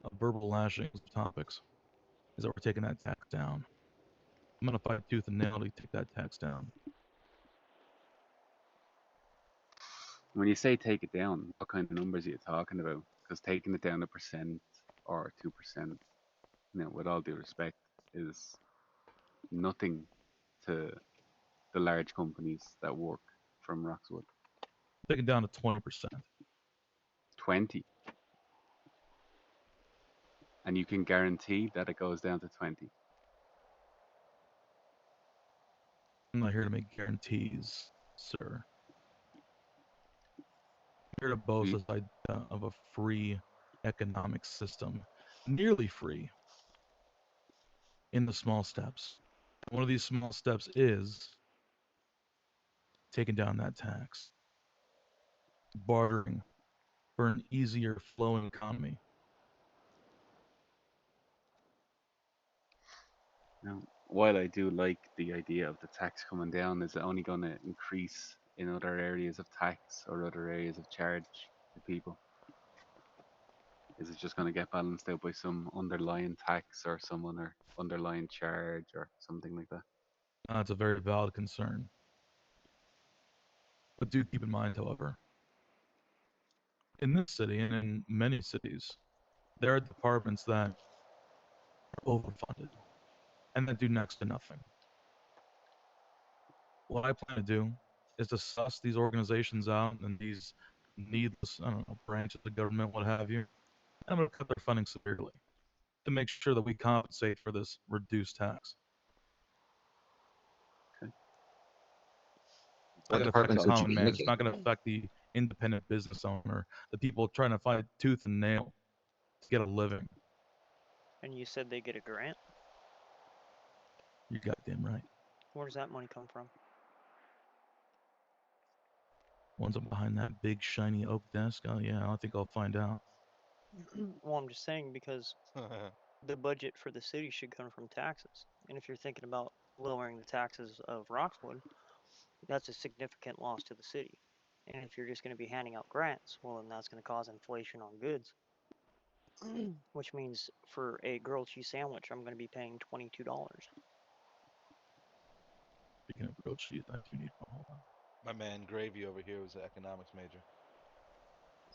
of verbal lashings of topics is that we're taking that tax down. I'm going to fight tooth and nail to take that tax down. When you say take it down, what kind of numbers are you talking about? Because taking it down 1% or 2%, with all due respect, is nothing to the large companies that work from Roxwood. Take it down to 20%. 20. And you can guarantee that it goes down to 20. I'm not here to make guarantees, sir. I'm here to boast this idea of a free economic system, nearly free, in the small steps. One of these small steps is taking down that tax, bartering for an easier flowing economy. Now, while I do like the idea of the tax coming down, is it only going to increase in other areas of tax or other areas of charge to people? Is it just going to get balanced out by some underlying tax or some underlying charge or something like that? That's a very valid concern. But do keep in mind, however, in this city and in many cities, there are departments that are overfunded and that do next to nothing. What I plan to do is to suss these organizations out and these needless, branches of government, what have you. And I'm going to cut their funding severely to make sure that we compensate for this reduced tax. Okay. It's not going to affect the common man. It's not going to affect the independent business owner, the people trying to fight tooth and nail to get a living. And you said they get a grant? You're goddamn right. Where does that money come from? One's up behind that big shiny oak desk. Oh yeah, I think I'll find out. Well, I'm just saying because the budget for the city should come from taxes. And if you're thinking about lowering the taxes of Roxwood, that's a significant loss to the city. And if you're just going to be handing out grants, well, then that's going to cause inflation on goods. Which means for a grilled cheese sandwich, I'm going to be paying $22. Speaking of grilled cheese, I do need one. Hold on. My man Gravy over here was an economics major.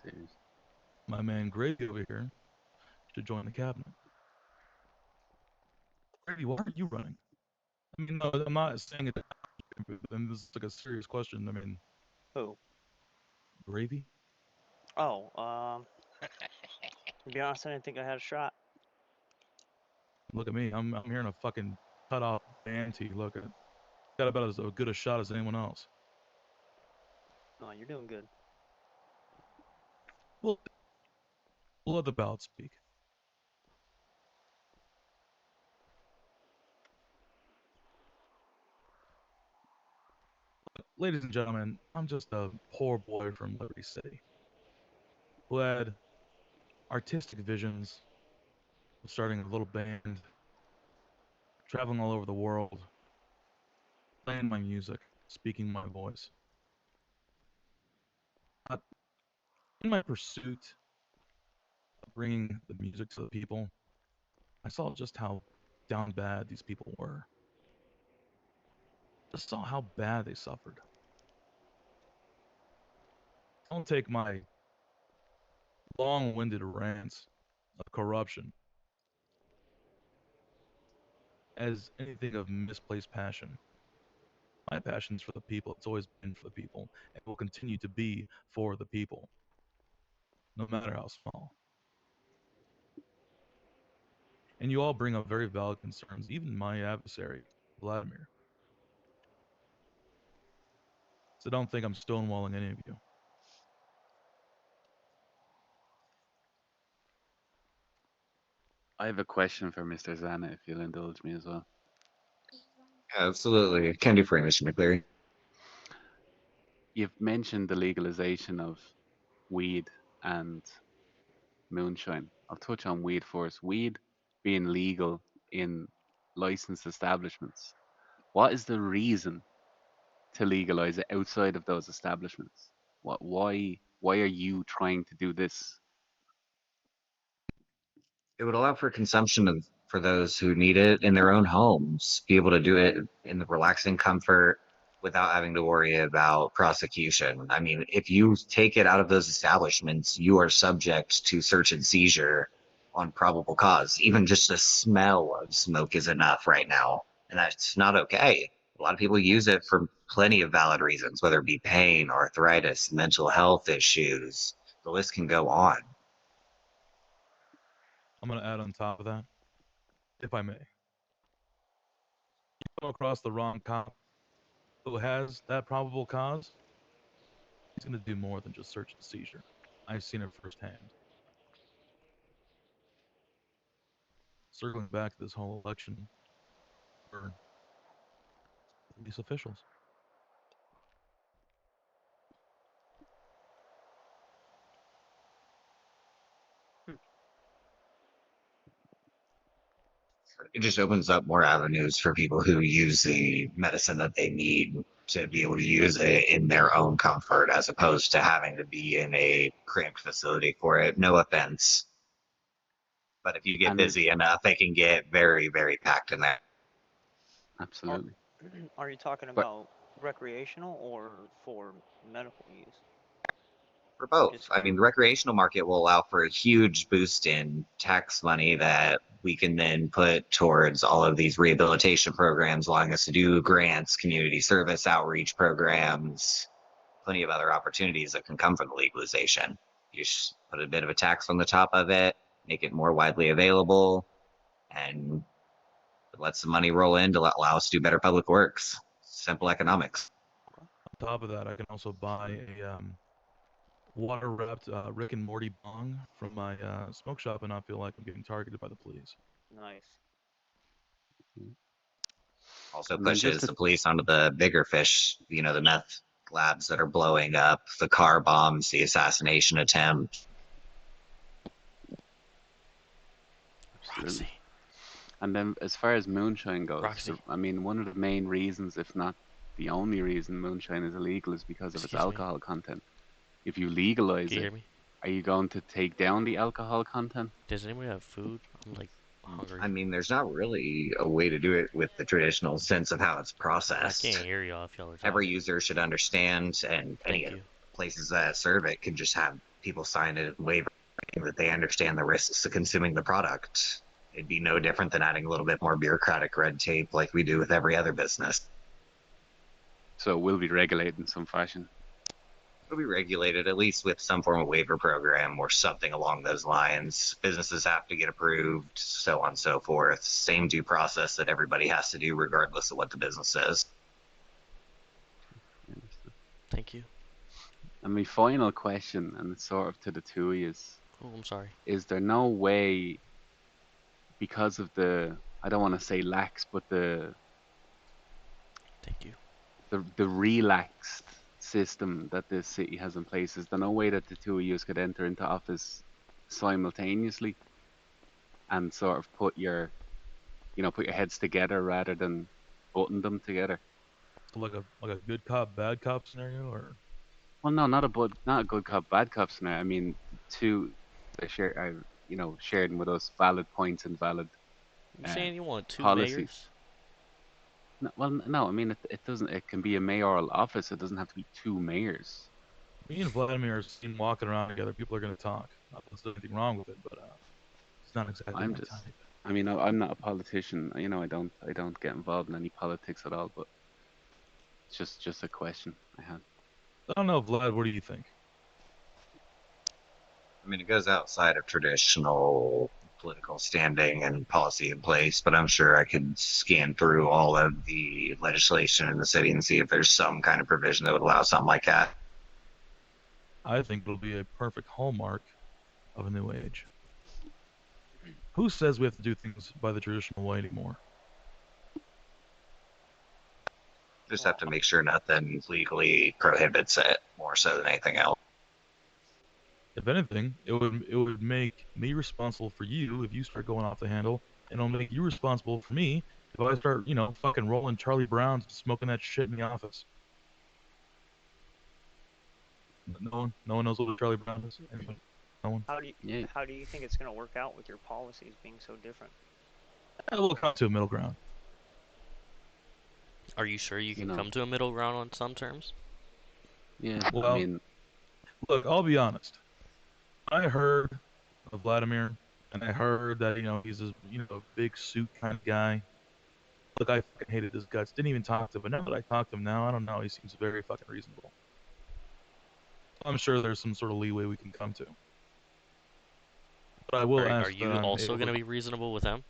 Serious. My man Gravy over here should join the cabinet. Gravy, why aren't you running? I mean, no, I'm not saying it. And this is like a serious question. I mean, Who? Gravy? Oh, to be honest, I didn't think I had a shot. Look at me. I'm hearing a fucking cut off band tee. Look at it. Got about as good a shot as anyone else. No, you're doing good. Well, we'll let the ballot speak. Ladies and gentlemen, I'm just a poor boy from Liberty City. who had artistic visions of starting a little band, traveling all over the world, playing my music, speaking my voice. But in my pursuit of bringing the music to the people, I saw just how down bad these people were. Just saw how bad they suffered. Don't take my long-winded rants of corruption as anything of misplaced passion. My passion's for the people. It's always been for the people, and will continue to be for the people, no matter how small. And you all bring up very valid concerns, even my adversary, Vladimir. So don't think I'm stonewalling any of you. I have a question for Mr. Zana, if you'll indulge me as well. Absolutely. Can do for you, Mr. McCleary. You've mentioned the legalization of weed and moonshine. I'll touch on weed first. Weed being legal in licensed establishments. What is the reason to legalize it outside of those establishments? Why are you trying to do this? It would allow for consumption of for those who need it in their own homes, be able to do it in the relaxing comfort without having to worry about prosecution. I mean, if you take it out of those establishments, you are subject to search and seizure on probable cause. Even just the smell of smoke is enough right now, and that's not okay. A lot of people use it for plenty of valid reasons, whether it be pain, arthritis, mental health issues. The list can go on. I'm going to add on top of that, if I may. You come across the wrong cop who has that probable cause, he's going to do more than just search and seizure. I've seen it firsthand. Circling back to this whole election for police officials. It just opens up more avenues for people who use the medicine that they need to be able to use it in their own comfort as opposed to having to be in a cramped facility for it. No offense. But if you get And busy enough, it can get very, very packed in there. absolutely. Are you talking But about recreational or for medical use? For both. Just I mean, the recreational market will allow for a huge boost in tax money that we can then put towards all of these rehabilitation programs, allowing us to do grants, community service outreach programs, plenty of other opportunities that can come from the legalization. You just put a bit of a tax on the top of it, make it more widely available, and let some money roll in to allow us to do better public works. Simple economics. On top of that, I can also buy a water-wrapped Rick and Morty bong from my smoke shop and not feel like I'm getting targeted by the police. nice. Also and then just pushes to, the police onto the bigger fish, the meth labs that are blowing up, the car bombs, the assassination attempt. absolutely. Roxy. And then as far as moonshine goes, Roxy. I mean, one of the main reasons, if not the only reason moonshine is illegal is because of its Excuse me. alcohol content. If you legalize Can you it, hear me? are you going to take down the alcohol content? Does anybody have food? I'm like hungry. I mean, there's not really a way to do it with the traditional sense of how it's I processed. can't hear y'all if y'all are Every talking. user should understand, and Thank any you. places that serve it could just have people sign a waiver that they understand the risks of consuming the product. It'd be no different than adding a little bit more bureaucratic red tape like we do with every other business. So it will be regulated in some fashion. It'll be regulated, at least with some form of waiver program or something along those lines. Businesses have to get approved, so on and so forth. Same due process that everybody has to do, regardless of what the business is. Thank you. And my final question, and it's sort of to the two of you, Oh, I'm sorry. is there no way, because of the, I don't want to say lax, but Thank you. the relaxed system that this city has in place, is there no way that the two of you could enter into office simultaneously and sort of put your heads together rather than button them together? So like a good cop, bad cop scenario, or Well, no, not a good cop, bad cop scenario. I mean, two sharing with us valid points and valid You saying you want two policies. mayors? No, well, no, I mean it doesn't. It can be a mayoral office. It doesn't have to be two mayors. me and Vladimir are seen walking around together. People are gonna talk. Not that there's anything wrong with it, but it's not exactly I'm my just. type. I mean, I'm not a politician. I don't get involved in any politics at all. But it's just a question I had. I don't know, Vlad. What do you think? I mean, it goes outside of traditional political standing and policy in place, but I'm sure I could scan through all of the legislation in the city and see if there's some kind of provision that would allow something like that. I think it'll be a perfect hallmark of a new age. Who says we have to do things by the traditional way anymore? Just have to make sure nothing legally prohibits it more so than anything else. If anything, it would make me responsible for you if you start going off the handle, and it'll make you responsible for me if I start, fucking rolling Charlie Browns and smoking that shit in the office. No one knows what a Charlie Brown is. Anybody? No one. How do you think it's going to work out with your policies being so different? We'll come to a middle ground. Are you sure you can come to a middle ground on some terms? Yeah, Well, I mean, look, I'll be honest. I heard of Vladimir, and I heard that he's this big suit kind of guy. Look, I fucking hated his guts. Didn't even talk to him. But now that I talk to him now, I don't know. He seems very fucking reasonable. I'm sure there's some sort of leeway we can come to. But I will ask. Are you also going to be reasonable with him?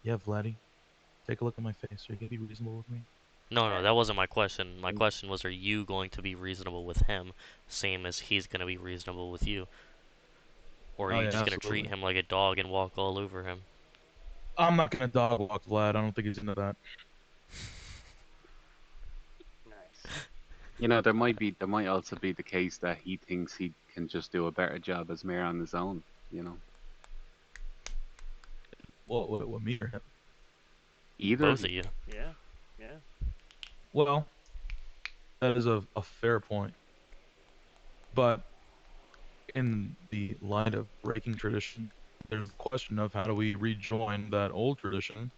Yeah, Vladdy. Take a look at my face. Are you going to be reasonable with me? No, that wasn't my question. My question was, are you going to be reasonable with him, same as he's going to be reasonable with you? Or are you just going to treat him like a dog and walk all over him? I'm not going to dog walk Vlad. I don't think he's into that. Nice. there might also be the case that he thinks he can just do a better job as mayor on his own. What, me or him? Either both of you. Yeah. Well, that is a fair point. But in the light of breaking tradition, there's the question of how do we rejoin that old tradition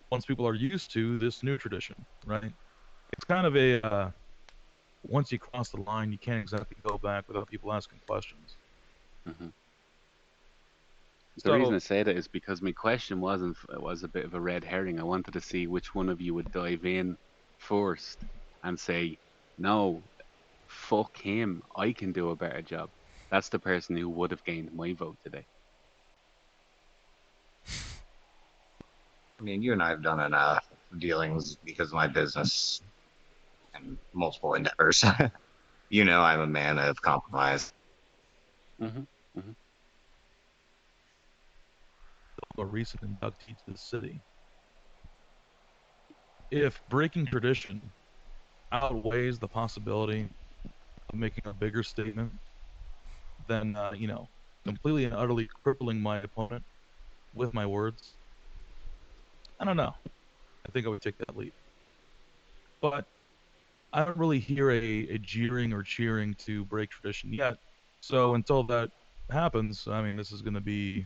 once people are used to this new tradition, right? It's kind of a once you cross the line, you can't exactly go back without people asking questions. Mm-hmm. The reason I say that is because my question was a bit of a red herring. I wanted to see which one of you would dive in first and say, no, fuck him, I can do a better job. That's the person who would have gained my vote today. I mean, you and I have done enough dealings because of my business and multiple endeavors. I'm a man of compromise. A recent inductee to the city. If breaking tradition outweighs the possibility of making a bigger statement than, completely and utterly crippling my opponent with my words, I don't know. I think I would take that lead. But I don't really hear a jeering or cheering to break tradition yet. So until that happens, I mean, this is going to be,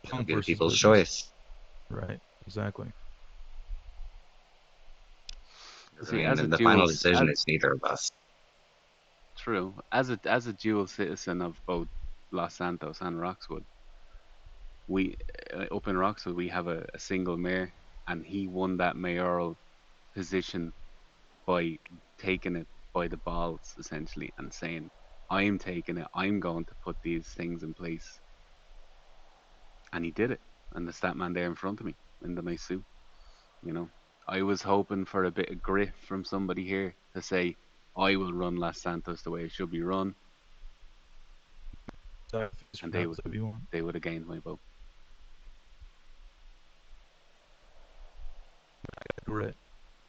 It'll be people's choice. Right, exactly. See, The final decision is neither of us. True. As a dual citizen of both Los Santos and Roxwood, we up in Roxwood we have a single mayor, and he won that mayoral position by taking it by the balls essentially and saying, I'm taking it, I'm going to put these things in place. And he did it. And the stat man there in front of me in the nice suit. I was hoping for a bit of grit from somebody here to say, I will run Los Santos the way it should be run. And they would have gained my vote. grit.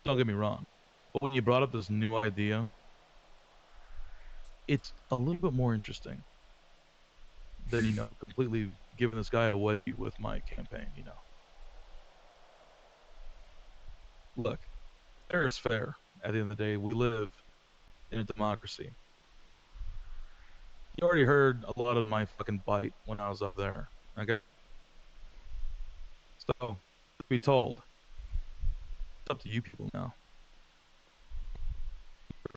Don't get me wrong. But when you brought up this new idea, it's a little bit more interesting than, completely giving this guy away with my campaign, Look, fair is fair. At the end of the day, we live in a democracy. You already heard a lot of my fucking bite when I was up there. Okay? So, to be told, it's up to you people now.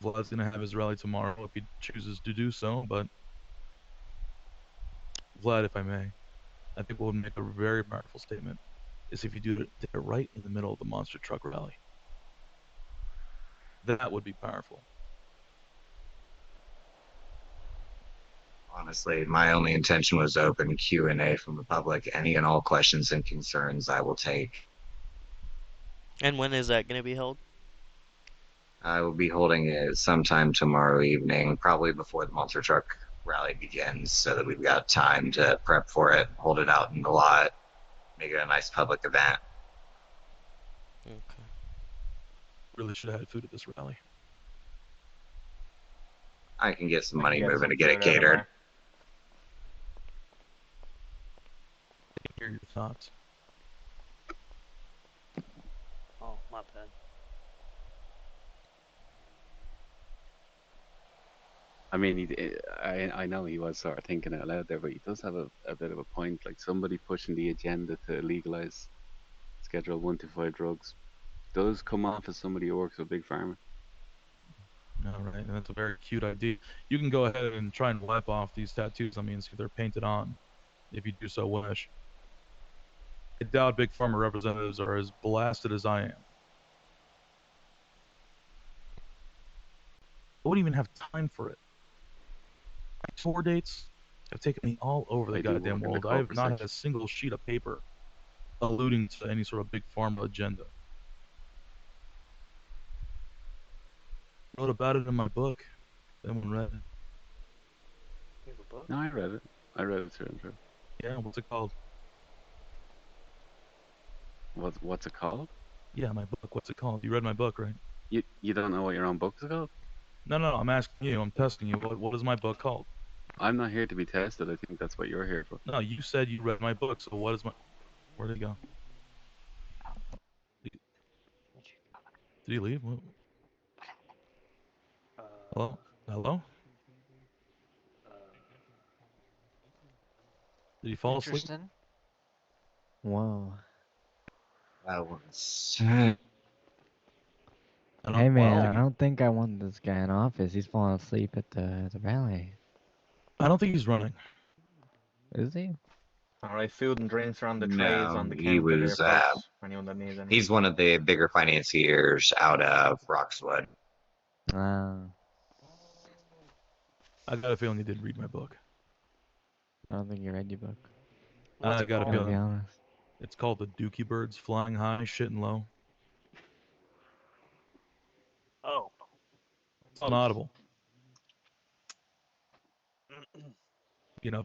Vlad's gonna have his rally tomorrow if he chooses to do so, but Vlad, if I may, I think what would make a very powerful statement is if you did it right in the middle of the monster truck rally. That would be powerful. Honestly, my only intention was open Q&A from the public. Any and all questions and concerns I will take. And when is that going to be held? I will be holding it sometime tomorrow evening, probably before the monster truck rally begins, so that we've got time to prep for it, hold it out in the lot, make it a nice public event. Okay. Really should have had food at this rally. I can get some money get moving some to get it food out of catered. there. Hear your thoughts. Oh, my bad. I mean, I know he was sort of thinking out loud there, but he does have a bit of a point. Like somebody pushing the agenda to legalize Schedule 1 to 5 drugs does come off as somebody who works with Big Pharma. All right, and that's a very cute idea. You can go ahead and try and wipe off these tattoos. I mean, see if they're painted on, if you do so wish. I doubt Big Pharma representatives are as blasted as I am. I wouldn't even have time for it. My tour dates have taken me all over the I do goddamn work in the world. I have corporate not had section. a single sheet of paper alluding to any sort of Big Pharma agenda. I wrote about it in my book. Anyone read it? You have a book? No, I read it. I read it through and through. Yeah, what's it called? What's it called? Yeah, my book. What's it called? You read my book, right? You don't know what your own book is called? No, I'm asking you. I'm testing you. What is my book called? I'm not here to be tested. I think that's what you're here for. No, you said you read my book, so what is my... Where'd he go? Did he leave? What? Hello? Hello? Did he fall asleep? Interesting. Whoa. That was... Hey man, I don't think I want this guy in office. He's falling asleep at the rally. I don't think he's running. Is he? Alright, food and drinks are on the trays No, on the he counter there, was, folks. Anyone that needs any. he's one of the bigger financiers out of Roxwood. I got a feeling he didn't read my book. don't think you read your book. I got a I'll be feeling. honest. It's called The Dookie Birds Flying High, Shitting Low. Oh. It's on Audible.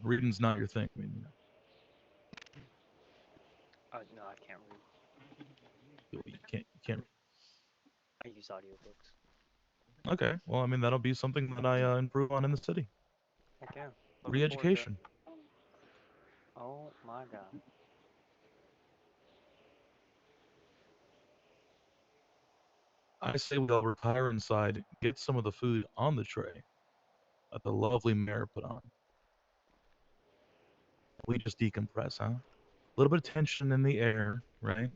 Reading's not your thing. I mean, No, I can't read. you can't. I use audiobooks. Okay, well, I mean, that'll be something that I improve on in the city. Heck yeah. Re-education. Oh my god. I say we all retire inside, get some of the food on the tray that the lovely mayor put on. We just decompress, huh? A little bit of tension in the air, right?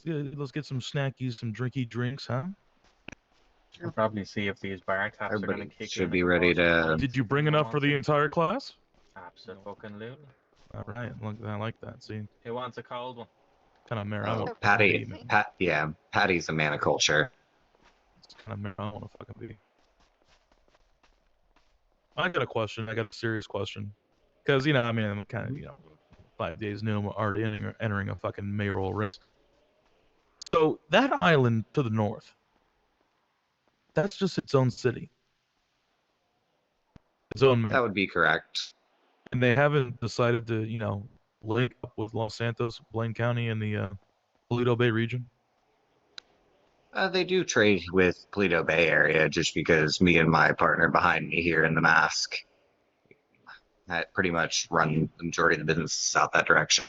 Let's get some snackies, some drinky drinks, huh? We'll probably see if these bar taps are Everybody going to kick should in. be ready to... Did you bring enough for the entire class? Absolutely. All right, look, I like that. See, Who wants a cold one? kind of mayor I want to Patty, be. Patty's a man of culture. It's kind of mayor I want to fucking be. I got a question. I got a serious question. Because, I mean, I'm kind of, 5 days new, I'm already entering a fucking mayoral race. So, that island to the north, that's just its own city. Its own mayor. That would be correct. And they haven't decided to, link up with Los Santos, Blaine County, and the Toledo Bay region? They do trade with Toledo Bay area just because me and my partner behind me here in the mask pretty much run the majority of the business out that direction.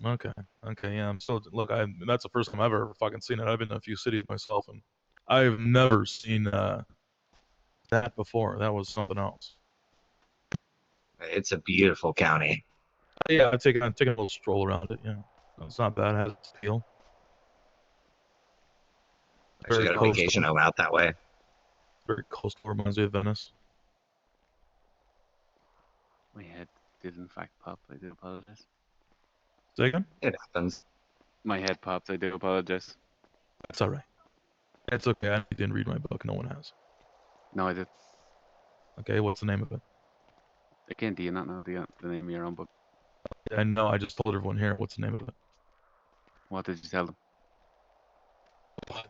Okay. Okay. Yeah. So look, that's the first time I've ever fucking seen it. I've been in a few cities myself, and I've never seen that before. That was something else. It's a beautiful county. Yeah, I'm taking a little stroll around it. Yeah, it's not bad. It has its appeal. Actually, got a vacation home out that way. Very coastal. Reminds me of Venice. My head did in fact pop. I do apologize. Say again? It happens. My head popped. I do apologize. That's all right. It's okay. I didn't read my book. No one has. No, I did. Okay, what's the name of it? Again, do you not know the name of your own book? I know. I just told everyone here. What's the name of it? What did you tell them?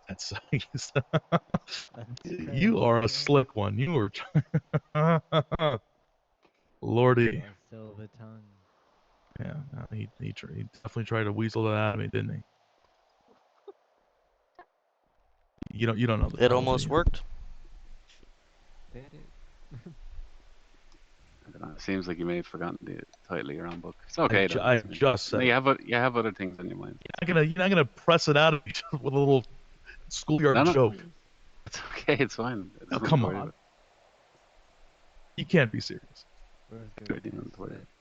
That's you are a slick one. You were. Lordy. Silver tongue. Yeah, no, he definitely tried to weasel that out of me, didn't he? You don't know the It title, almost do you? worked. Did it? I don't know. It seems like you may have forgotten the title of your own book. It's okay. I just said. No, you have other things in your mind. You're not gonna press it out of me with a little schoolyard joke. It's okay. It's fine. Oh, come on. You can't be serious.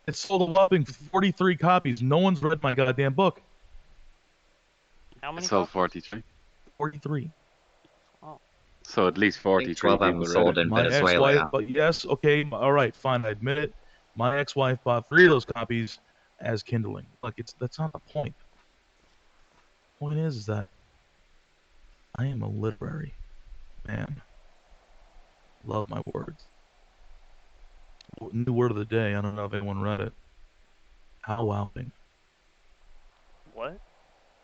It sold a whopping 43 copies. No one's read my goddamn book. How many? It sold 43. 43. Oh. So at least 43 12 of them people sold read it. in My Venezuela. ex-wife, but yes, okay, all right, fine, I admit it. My ex-wife bought 3 of those copies as kindling. Like that's not the point. The point is that I am a literary man. Love my words. New word of the day. I don't know if anyone read it. Powwowing. What?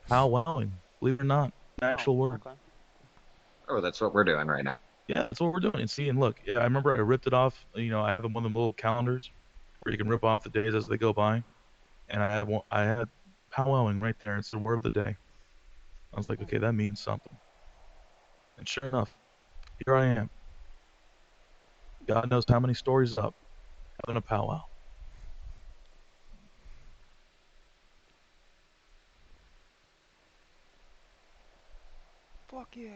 Powwowing. Believe it or not, actual word. Okay. Oh, that's what we're doing right now. Yeah, that's what we're doing. And see, and look, I remember I ripped it off. I have one of them little calendars where you can rip off the days as they go by, and I had powwowing right there. It's the word of the day. I was like, okay, that means something. And sure enough, here I am. God knows how many stories up, having a powwow. Fuck yeah.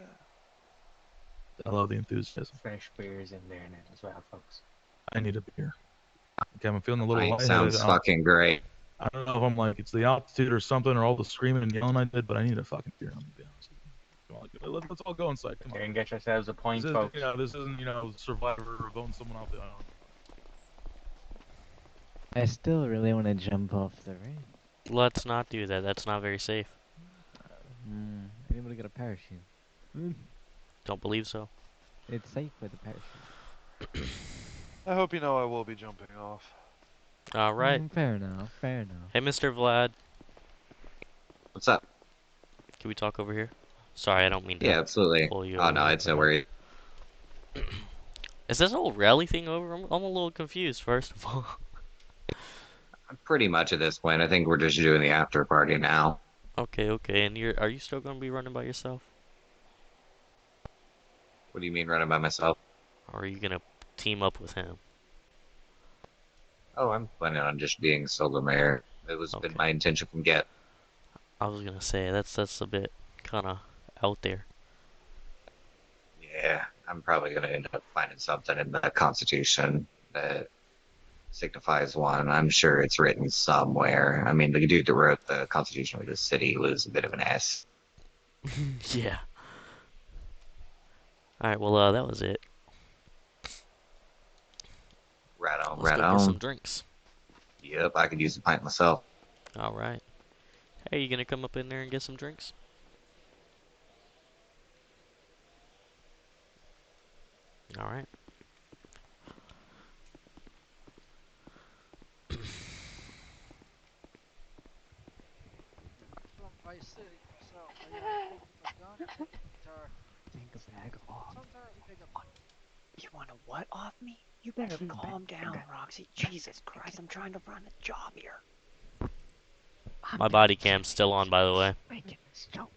I love the enthusiasm. Fresh beers in there now as well, folks. I need a beer. Okay, I'm feeling a little Pint lightheaded. sounds fucking great. I don't know if I'm like it's the altitude or something or all the screaming and yelling I did, but I need a fucking beer. I'm gonna be honest with you. Come on, let's all go inside. Come on. And get yourselves a pint, This folks. this isn't Survivor or voting someone off the island. I still really want to jump off the ring. Let's not do that. That's not very safe. Anybody got a parachute? Don't believe so. It's safe with a parachute. I hope you know I will be jumping off. All right. Fair enough. Fair enough. Hey, Mr. Vlad. What's up? Can we talk over here? Sorry, I don't mean to. Yeah, absolutely. Pull you Oh over no, here. it's no worry. Is this whole rally thing over? I'm a little confused. First of all. Pretty much at this point. I think we're just doing the after party now. Okay. And are you still gonna be running by yourself? What do you mean running by myself? Or are you gonna team up with him? Oh, I'm planning on just being solo mayor. It was been my intention from get. I was gonna say that's a bit kind of out there. Yeah, I'm probably gonna end up finding something in the Constitution that signifies one. I'm sure it's written somewhere. I mean, the dude that wrote the Constitution of the city was a bit of an ass. Yeah. All right. Well, that was it. Right on, Let's right go on. get some drinks. Yep, I could use a pint myself. All right. Hey, you gonna come up in there and get some drinks? All right. You want to what off me? You better calm down, Roxy. Jesus Christ, I'm trying to run a job here. My body cam's still on, by the way. Making this joke.